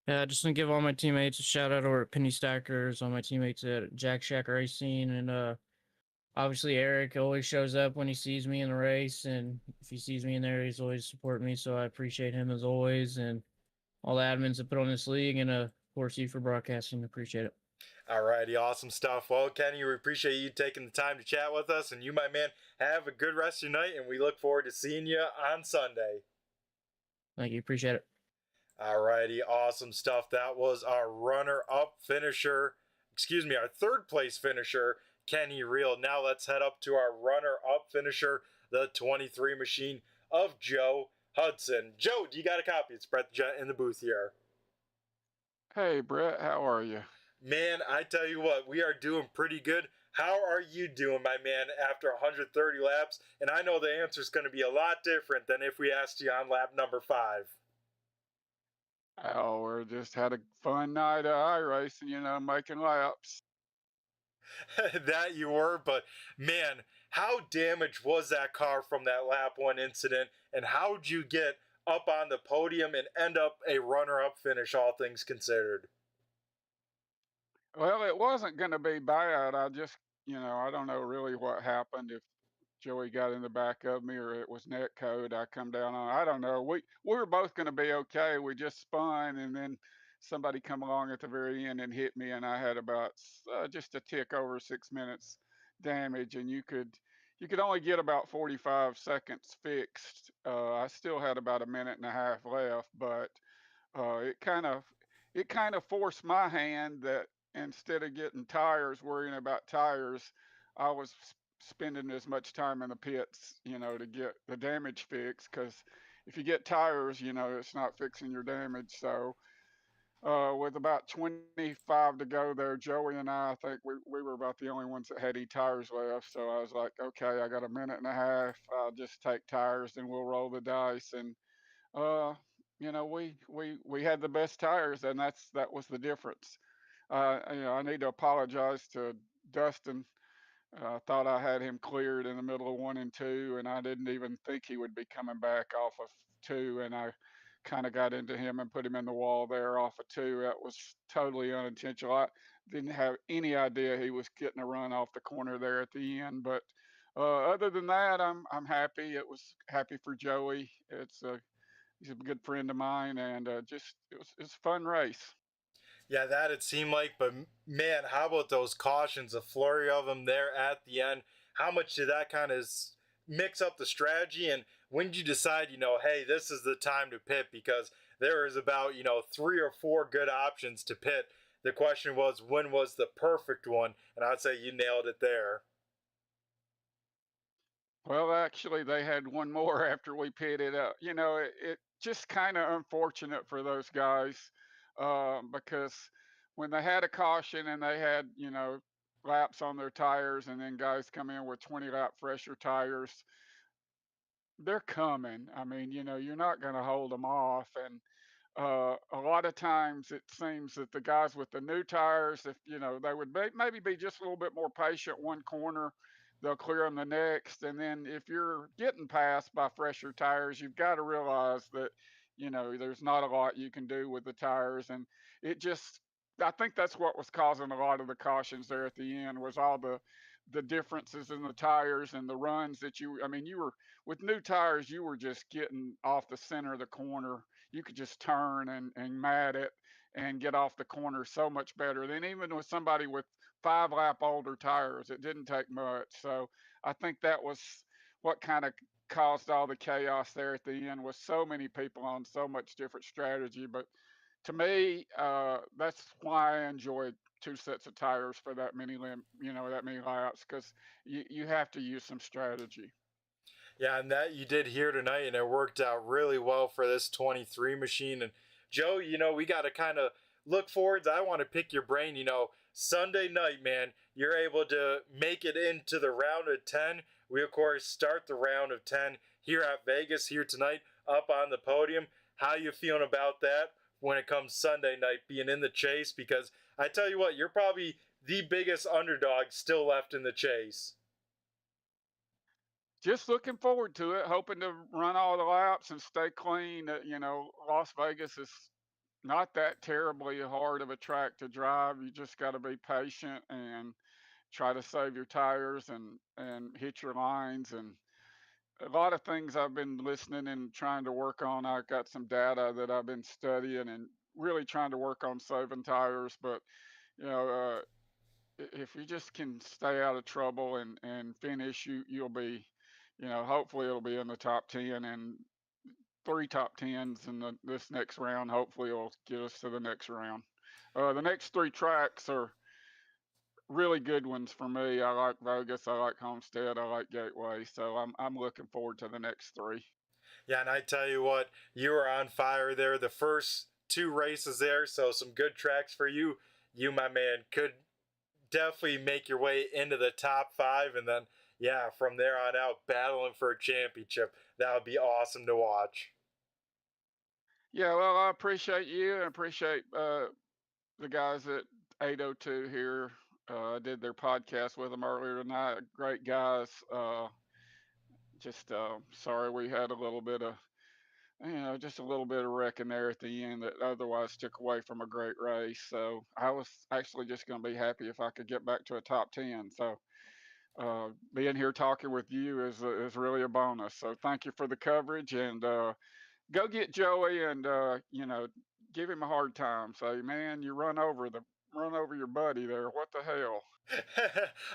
Yeah, just want to give all my teammates a shout out over at Penny Stackers, all my teammates at Jack Shack Racing, and obviously Eric always shows up when he sees me in the race, and if he sees me in there, he's always supporting me, so I appreciate him as always, and all the admins that put on this league, and of course you for broadcasting, appreciate it.
Alrighty, awesome stuff. Well, Kenny, we appreciate you taking the time to chat with us, and you, my man, have a good rest of your night, and we look forward to seeing you on Sunday.
Thank you, appreciate it.
Alrighty, awesome stuff. That was our runner-up finisher, our third place finisher, Kenny Reel. Now let's head up to our runner-up finisher, the 23 machine of Joe Hudson. Joe, do you got a copy? It's Brett Jet in the booth here.
Hey, Brett, how are you?
Man, I tell you what, we are doing pretty good. How are you doing, my man, after 130 laps? And I know the answer is going to be a lot different than if we asked you on lap number 5.
Oh, we just had a fun night of iRacing, making laps.
That you were, but man, how damaged was that car from that lap 1 incident? And how'd you get up on the podium and end up a runner-up finish, all things considered?
Well, it wasn't going to be bad. I just, I don't know really what happened. If Joey got in the back of me or it was net code, I come down on. I don't know. We were both going to be okay. We just spun, and then somebody come along at the very end and hit me, and I had about just a tick over 6 minutes damage, and you could only get about 45 seconds fixed. I still had about a minute and a half left, but it kind of forced my hand that instead of getting tires, worrying about tires, I was spending as much time in the pits, to get the damage fixed. Because if you get tires, it's not fixing your damage. So with about 25 to go there, Joey and I think we were about the only ones that had any tires left. So I was like, okay, I got a minute and a half. I'll just take tires and we'll roll the dice. And uh, we had the best tires, and that was the difference. I need to apologize to Dustin. I thought I had him cleared in the middle of 1 and 2, and I didn't even think he would be coming back off of 2, and I kind of got into him and put him in the wall there off of 2. That was totally unintentional. I didn't have any idea he was getting a run off the corner there at the end, but other than that, I'm happy. It was happy for Joey. He's a good friend of mine, and just it was a fun race.
Yeah, that it seemed like, but man, how about those cautions? A flurry of them there at the end. How much did that kind of mix up the strategy? And when did you decide, hey, this is the time to pit? Because there is about, 3 or 4 good options to pit. The question was, when was the perfect one? And I'd say you nailed it there.
Well, actually, they had one more after we pitted up. It just kind of unfortunate for those guys because when they had a caution and they had, laps on their tires, and then guys come in with 20 lap fresher tires, they're coming. I mean, you're not going to hold them off. And a lot of times it seems that the guys with the new tires, if they would maybe be just a little bit more patient one corner, they'll clear them the next. And then if you're getting passed by fresher tires, you've got to realize that there's not a lot you can do with the tires. And it just, I think that's what was causing a lot of the cautions there at the end, was all the differences in the tires and the runs that I mean, you were with new tires, you were just getting off the center of the corner. You could just turn and mat it and get off the corner so much better than even with somebody with 5 lap older tires. It didn't take much. So I think that was what kind of caused all the chaos there at the end, with so many people on so much different strategy. But to me, that's why I enjoyed 2 sets of tires for that many that many laps, because you have to use some strategy.
Yeah, and that you did here tonight, and it worked out really well for this 23 machine. And Joe, we got to kind of look forwards. I want to pick your brain. Sunday night, man, you're able to make it into the round of 10. We, of course, start the round of 10 here at Vegas here tonight, up on the podium. How you feeling about that when it comes Sunday night, being in the chase? Because I tell you what, you're probably the biggest underdog still left in the chase.
Just looking forward to it, hoping to run all the laps and stay clean. Las Vegas is not that terribly hard of a track to drive. You just got to be patient and try to save your tires and hit your lines. And a lot of things I've been listening and trying to work on. I've got some data that I've been studying and really trying to work on saving tires. But you know, if you just can stay out of trouble and finish, you'll be, hopefully it'll be in the top 10, and 3 top 10s in this next round. Hopefully it'll get us to the next round. The next 3 tracks are really good ones for me. I like Vegas, I like Homestead, I like Gateway. So I'm looking forward to the next 3.
Yeah, and I tell you what, you were on fire there. The first 2 races there, so some good tracks for you. You, my man, could definitely make your way into the top 5, and then, yeah, from there on out, battling for a championship. That would be awesome to watch.
Yeah, well, I appreciate you and appreciate the guys at 802 here. I did their podcast with them earlier tonight. Great guys. Just sorry we had a little bit of, just a little bit of wrecking there at the end that otherwise took away from a great race. So I was actually just going to be happy if I could get back to a top 10. So being here talking with you is really a bonus. So thank you for the coverage, and go get Joey and give him a hard time. Say, man, you run over your buddy there. What the hell?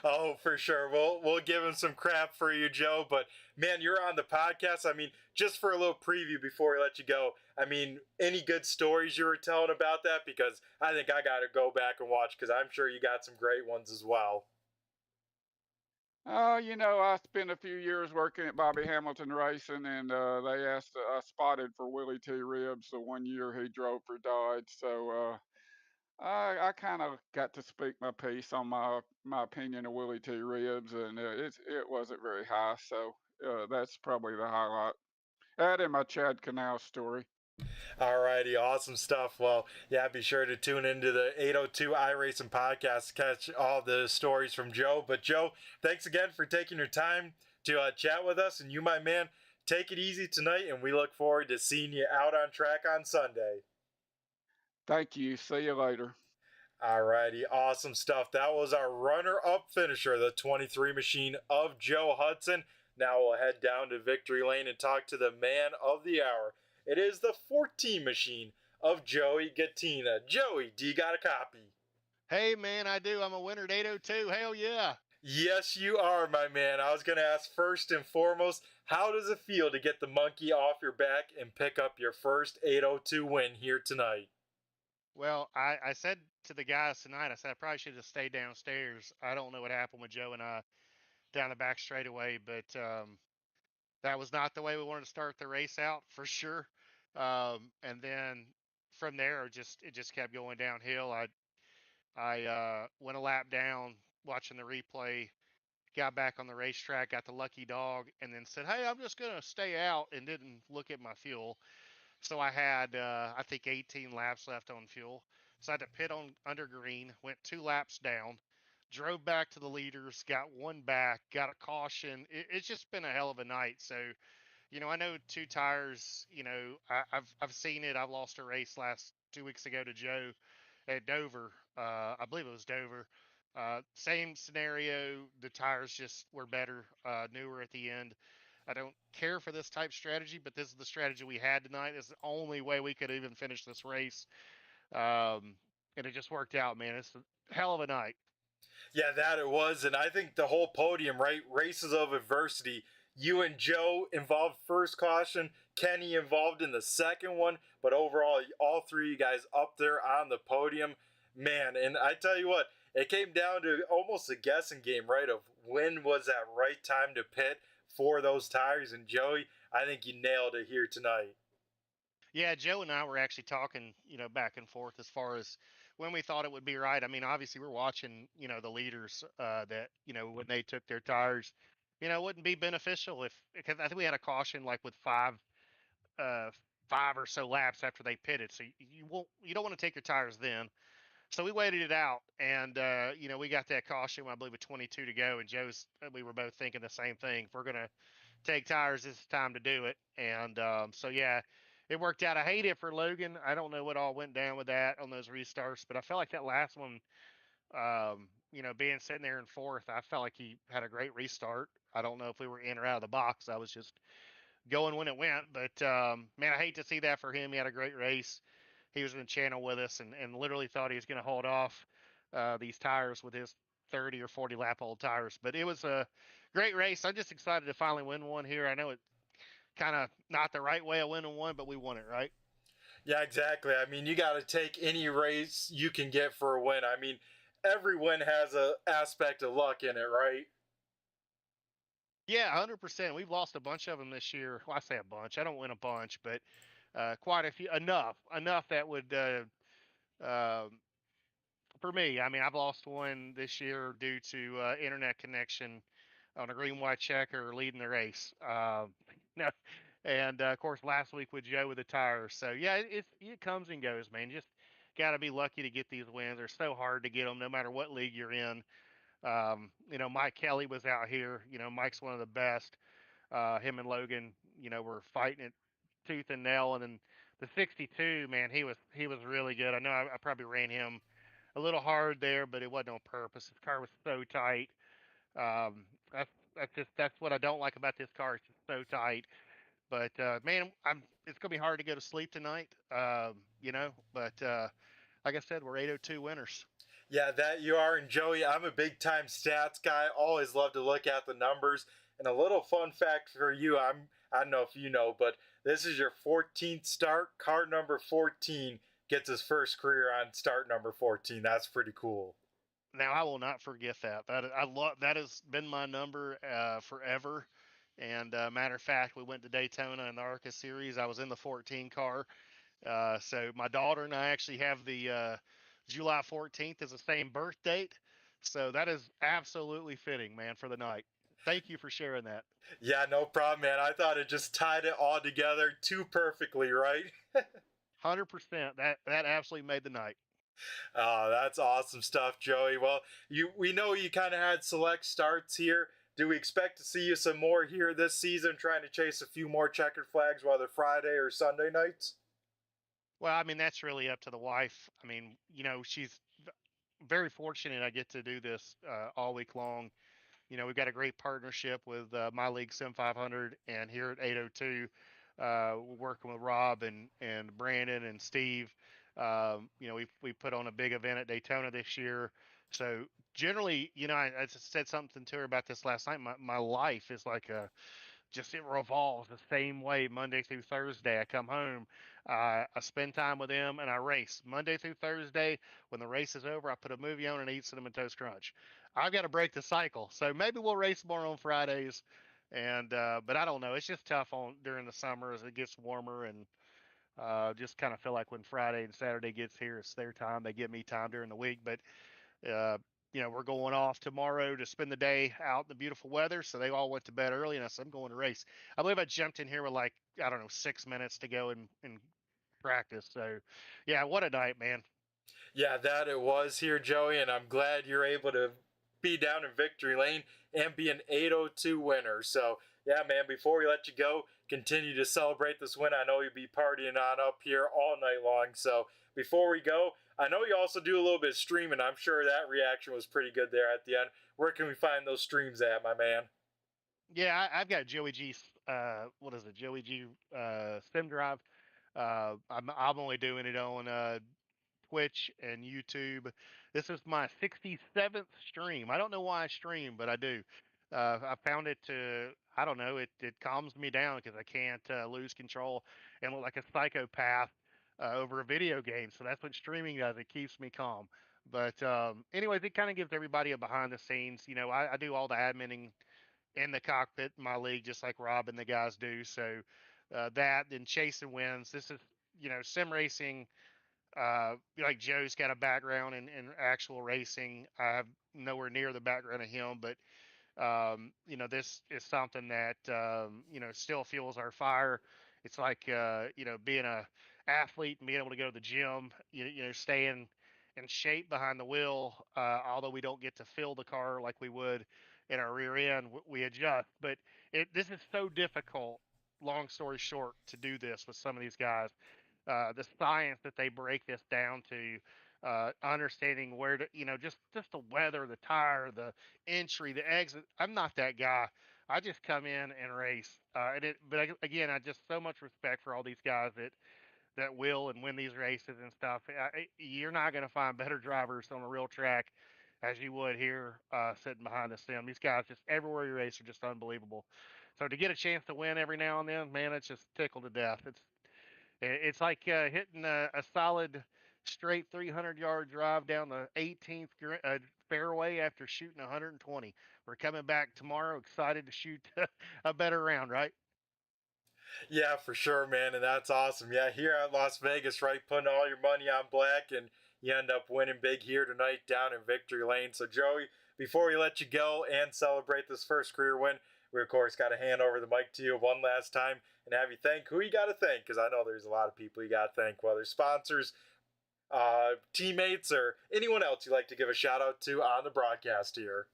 Oh, for sure. We'll give him some crap for you, Joe. But man, you're on the podcast. I mean, just for a little preview before we let you go. I mean, any good stories you were telling about that? Because I think I got to go back and watch, because I'm sure you got some great ones as well.
I spent a few years working at Bobby Hamilton Racing, and they asked, I spotted for Willie T. Ribbs the one year he drove for Dodge. So I kind of got to speak my piece on my opinion of Willie T. Ribbs, and it wasn't very high. So that's probably the highlight. That and my Chad Canal story.
Alrighty, awesome stuff. Well, yeah, be sure to tune into the 802 iRacing podcast to catch all the stories from Joe. But Joe, thanks again for taking your time to chat with us. And you, my man, take it easy tonight, and we look forward to seeing you out on track on Sunday.
Thank you. See you later.
Alrighty, awesome stuff. That was our runner-up finisher, the 23 machine of Joe Hudson. Now we'll head down to Victory Lane and talk to the man of the hour. It is the 14 machine of Joey Gattina. Joey, do you got a copy?
Hey, man, I do. I'm a winner at 802. Hell yeah.
Yes, you are, my man. I was going to ask first and foremost, how does it feel to get the monkey off your back and pick up your first 802 win here tonight?
Well, I said to the guys tonight, I said I probably should have stayed downstairs. I don't know what happened with Joe and I down the back straightaway, but that was not the way we wanted to start the race out for sure. And then from there, it just kept going downhill. I went a lap down watching the replay, got back on the racetrack, got the lucky dog, and then said, "Hey, I'm just gonna stay out," and didn't look at my fuel. So I had, I think, 18 laps left on fuel. So I had to pit on under green, went 2 laps down, drove back to the leaders, got one back, got a caution. It's just been a hell of a night. So, I know 2 tires. I've seen it. I've lost a race last 2 weeks ago to Joe at Dover. I believe it was Dover. Same scenario. The tires just were better, newer at the end. I don't care for this type strategy, but this is the strategy we had tonight. It's the only way we could even finish this race. And it just worked out, man. It's a hell of a night.
Yeah, that it was. And I think the whole podium, right? Races of adversity. You and Joe involved first caution, Kenny involved in the second one, but overall, all three of you guys up there on the podium. Man, and I tell you what, it came down to almost a guessing game, right? Of when was that right time to pit for those tires. And Joey, I think you nailed it here tonight.
Yeah, Joe and I were actually talking, back and forth as far as when we thought it would be right. I mean, obviously we're watching, the leaders that, when they took their tires, it wouldn't be beneficial because I think we had a caution like with uh, 5 or so laps after they pitted. So you don't want to take your tires then. So we waited it out, and we got that caution, I believe, with 22 to go, and we were both thinking the same thing. If we're gonna take tires, this is time to do it. And so yeah, it worked out. I hate it for Logan. I don't know what all went down with that on those restarts, but I felt like that last one, being sitting there in fourth, I felt like he had a great restart. I don't know if we were in or out of the box. I was just going when it went, but man, I hate to see that for him. He had a great race. He was in the channel with us and literally thought he was going to hold off these tires with his 30 or 40 lap old tires. But it was a great race. I'm just excited to finally win one here. I know it kind of not the right way of winning one, but we won it, right?
Yeah, exactly. I mean, you got to take any race you can get for a win. I mean, every win has a aspect of luck in it, right?
Yeah, 100%. We've lost a bunch of them this year. Well, I say a bunch. I don't win a bunch, but quite a few. Enough that would for me. I mean, I've lost one this year due to internet connection on a green white checker leading the race. No, and of course last week with Joe with the tires. So yeah, it comes and goes, man. Just got to be lucky to get these wins. They're so hard to get them, no matter what league you're in. Mike Kelly was out here. Mike's one of the best. Him and Logan, were fighting it tooth and nail. And then the 62, man, he was really good. I know I probably ran him a little hard there, but it wasn't on purpose. His car was so tight. That's what I don't like about this car. It's just so tight. But man, it's gonna be hard to go to sleep tonight. But like I said, we're 802 winners.
Yeah, that you are. And Joey, I'm a big time stats guy. Always love to look at the numbers. And a little fun fact for you, I don't know if you know, but this is your 14th start. Car number 14 gets his first career on start number 14. That's pretty cool.
Now I will not forget that. That has been my number forever. And matter of fact, we went to Daytona in the ARCA series. I was in the 14 car. So my daughter and I actually have the July 14th as the same birth date. So that is absolutely fitting, man, for the night. Thank you for sharing that.
Yeah, no problem, man. I thought it just tied it all together too perfectly, right?
100%. That absolutely made the night.
Oh, that's awesome stuff, Joey. Well, we know you kind of had select starts here. Do we expect to see you some more here this season, trying to chase a few more checkered flags, whether Friday or Sunday nights?
Well, I mean, that's really up to the wife. I mean, she's very fortunate I get to do this all week long. We've got a great partnership with My League Sim 500 and here at 802, we're working with Rob and Brandon and Steve. We put on a big event at Daytona this year. So generally, I just said something to her about this last night. My life is like it revolves the same way Monday through Thursday. I come home, I spend time with them, and I race Monday through Thursday. When the race is over, I put a movie on and eat Cinnamon Toast Crunch. I've got to break the cycle, so maybe we'll race more on Fridays. And but I don't know. It's just tough on during the summer as it gets warmer, and just kind of feel like when Friday and Saturday gets here, it's their time. They give me time during the week, but uh, we're going off tomorrow to spend the day out in the beautiful weather. So they all went to bed early, and I said, I'm going to race. I believe I jumped in here with like, I don't know, 6 minutes to go in practice. So, yeah, what a night, man.
Yeah, that it was here, Joey, and I'm glad you're able to be down in victory lane and be an 802 winner. So, yeah, man, before we let you go, continue to celebrate this win. I know you'll be partying on up here all night long. So, before we go, I know you also do a little bit of streaming. I'm sure that reaction was pretty good there at the end. Where can we find those streams at, my man?
Yeah, I've got Joey G. What is it? Joey G. Sim Drive. I'm only doing it on Twitch and YouTube. This is my 67th stream. I don't know why I stream, but I do. I found it to, I don't know, it calms me down because I can't lose control and look like a psychopath over a video game. So that's what streaming does. It keeps me calm. But anyways, it kind of gives everybody a behind the scenes. I do all the adminning in the cockpit in my league, just like Rob and the guys do. So that and chasing wins. This is, sim racing. Like Joe's got a background in actual racing. I have nowhere near the background of him, but this is something that still fuels our fire. It's like being a athlete and being able to go to the gym. Staying in shape behind the wheel. Although we don't get to fill the car like we would in our rear end, we adjust. But this is so difficult. Long story short, to do this with some of these guys, the science that they break this down to, understanding where to, just the weather, the tire, the entry, the exit. I'm not that guy. I just come in and race. Again, I just so much respect for all these guys that will and win these races and stuff. You're not going to find better drivers on a real track as you would here sitting behind the sim. These guys just everywhere you race are just unbelievable. So to get a chance to win every now and then, man, it's just tickled to death. It's like hitting a solid straight 300-yard drive down the 18th fairway after shooting 120. We're coming back tomorrow, excited to shoot a better round, right?
Yeah, for sure, man, and that's awesome. Yeah, here at Las Vegas, right, putting all your money on black, and you end up winning big here tonight down in victory lane. So, Joey, before we let you go and celebrate this first career win, we, of course, got to hand over the mic to you one last time and have you thank who you got to thank, because I know there's a lot of people you got to thank, whether sponsors, teammates, or anyone else you'd like to give a shout out to on the broadcast here.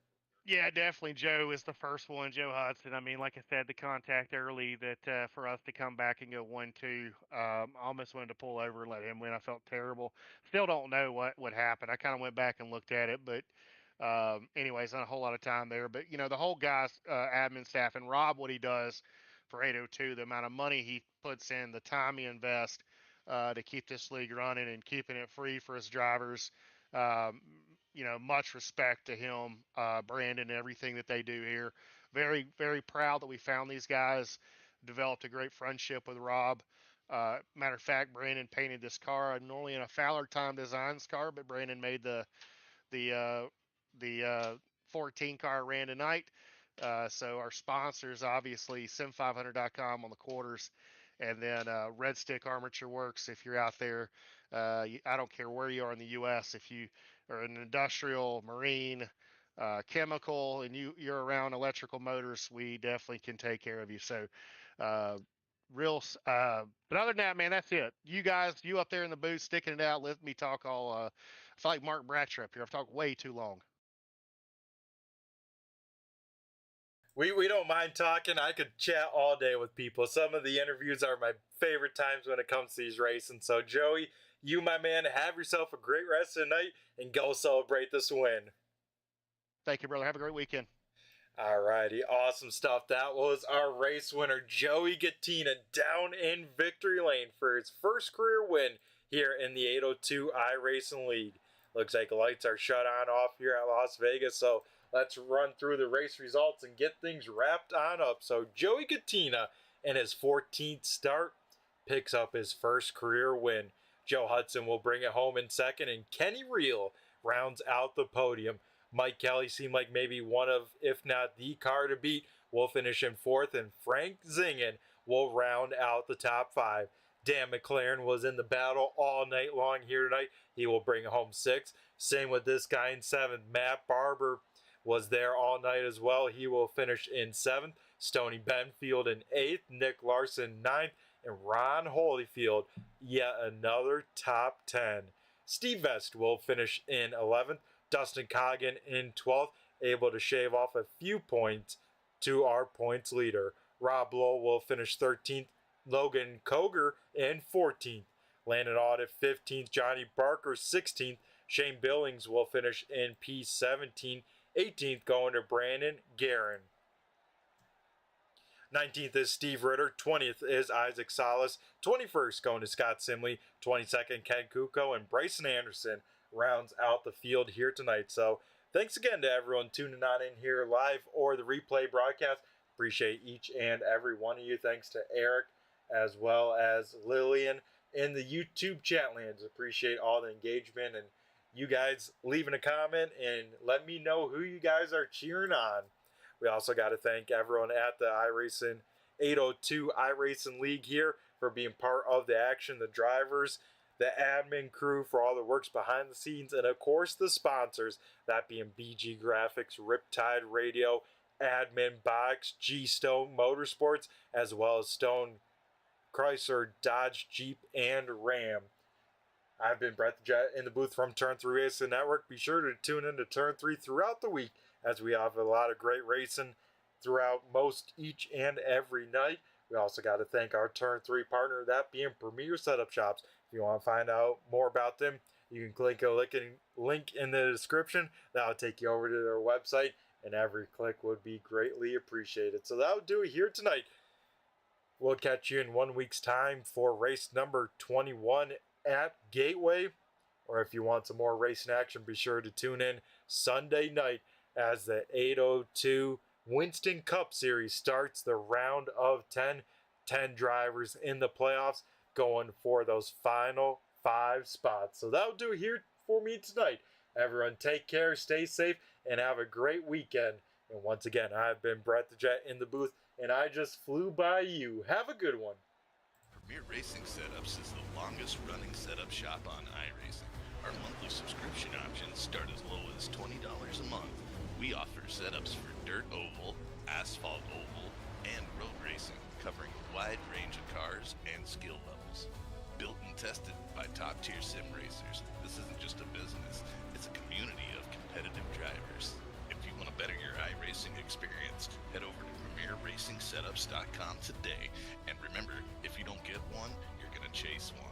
Yeah, definitely. Joe is the first one, Joe Hudson. I mean, like I said, the contact early that for us to come back and go 1-2, almost wanted to pull over and let him win. I felt terrible. Still don't know what happened. I kind of went back and looked at it, but anyways, not a whole lot of time there. But the whole guys, admin staff, and Rob, what he does for 802, the amount of money he puts in, the time he invests to keep this league running and keeping it free for his drivers. Um, much respect to him, Brandon, and everything that they do here. Very, very proud that we found these guys. Developed a great friendship with Rob. Matter of fact, Brandon painted this car normally in a Fowler Time Designs car, but Brandon made the 14 car ran tonight. So our sponsors, obviously, sim500.com on the quarters, and then Red Stick Armature Works. If you're out there, I don't care where you are in the U.S. If you are an industrial, marine, chemical and you're around electrical motors, we definitely can take care of you. So, uh, but other than that, man, that's it. You guys, you up there in the booth sticking it out, let me talk all. I feel like Mark Bratcher up here. I've talked way too long.
We don't mind talking. I could chat all day with people. Some of the interviews are my favorite times when it comes to these racing. So, Joey, you, my man, have yourself a great rest of the night and go celebrate this win.
Thank you, brother. Have a great weekend.
Alrighty, awesome stuff. That was our race winner, Joey Gattina, down in victory lane for his first career win here in the 802 iRacing League. Looks like the lights are shut on off here at Las Vegas, so let's run through the race results and get things wrapped on up. So Joey Gattina, in his 14th start, picks up his first career win. Joe Hudson will bring it home in second, and Kenny Reel rounds out the podium. Mike Kelly seemed like maybe one of, if not the car to beat, will finish in fourth, and Frank Zingen will round out the top five. Dan McLaren was in the battle all night long here tonight. He will bring home sixth. Same with this guy in seventh. Matt Barber was there all night as well. He will finish in seventh. Stoney Benfield in eighth. Nick Larson ninth. And Ron Holyfield, yet another top 10. Steve Vest will finish in 11th. Dustin Coggin in 12th, able to shave off a few points to our points leader. Rob Lowe will finish 13th. Logan Koger in 14th. Landon Audit 15th. Johnny Barker 16th. Shane Billings will finish in P17. 18th going to Brandon Guerin. 19th is Steve Ritter. 20th is Isaac Salas. 21st going to Scott Simley. 22nd Ken Kuko, and Bryson Anderson rounds out the field here tonight. So thanks again to everyone tuning on in here live or the replay broadcast. Appreciate each and every one of you. Thanks to Eric as well as Lillian in the YouTube chat lands. Appreciate all the engagement and you guys leaving a comment and let me know who you guys are cheering on. We also got to thank everyone at the iRacing 802 iRacing League here for being part of the action, the drivers, the admin crew for all the works behind the scenes, and of course the sponsors, that being BG Graphix, Riptide Radio, Admin Boxx, GStone Motorsports, as well as Stone, Chrysler, Dodge, Jeep, and Ram. I've been Brett the Jet in the booth from Turn 3 Racing Network. Be sure to tune in to Turn 3 throughout the week as we have a lot of great racing throughout most each and every night. We also got to thank our Turn 3 partner, that being Premier Setup Shops. If you want to find out more about them, you can click a link in the description. That'll take you over to their website, and every click would be greatly appreciated. So that'll do it here tonight. We'll catch you in 1 week's time for race number 21 at Gateway. Or if you want some more racing action, be sure to tune in Sunday night as the 802 Winston Cup Series starts the round of 10. 10 drivers in the playoffs going for those final 5 spots. So that'll do it here for me tonight. Everyone take care, stay safe, and have a great weekend. And once again, I've been Brett the Jet in the booth, and I just flew by you. Have a good one.
Premier Racing Setups is the longest running setup shop on iRacing. Our monthly subscription options start as low as $20 a month. We offer setups for dirt oval, asphalt oval, and road racing, covering a wide range of cars and skill levels. Built and tested by top-tier sim racers, this isn't just a business, it's a community of competitive drivers. If you want to better your iRacing experience, head over to PremierRacingSetups.com today. And remember, if you don't get one, you're going to chase one.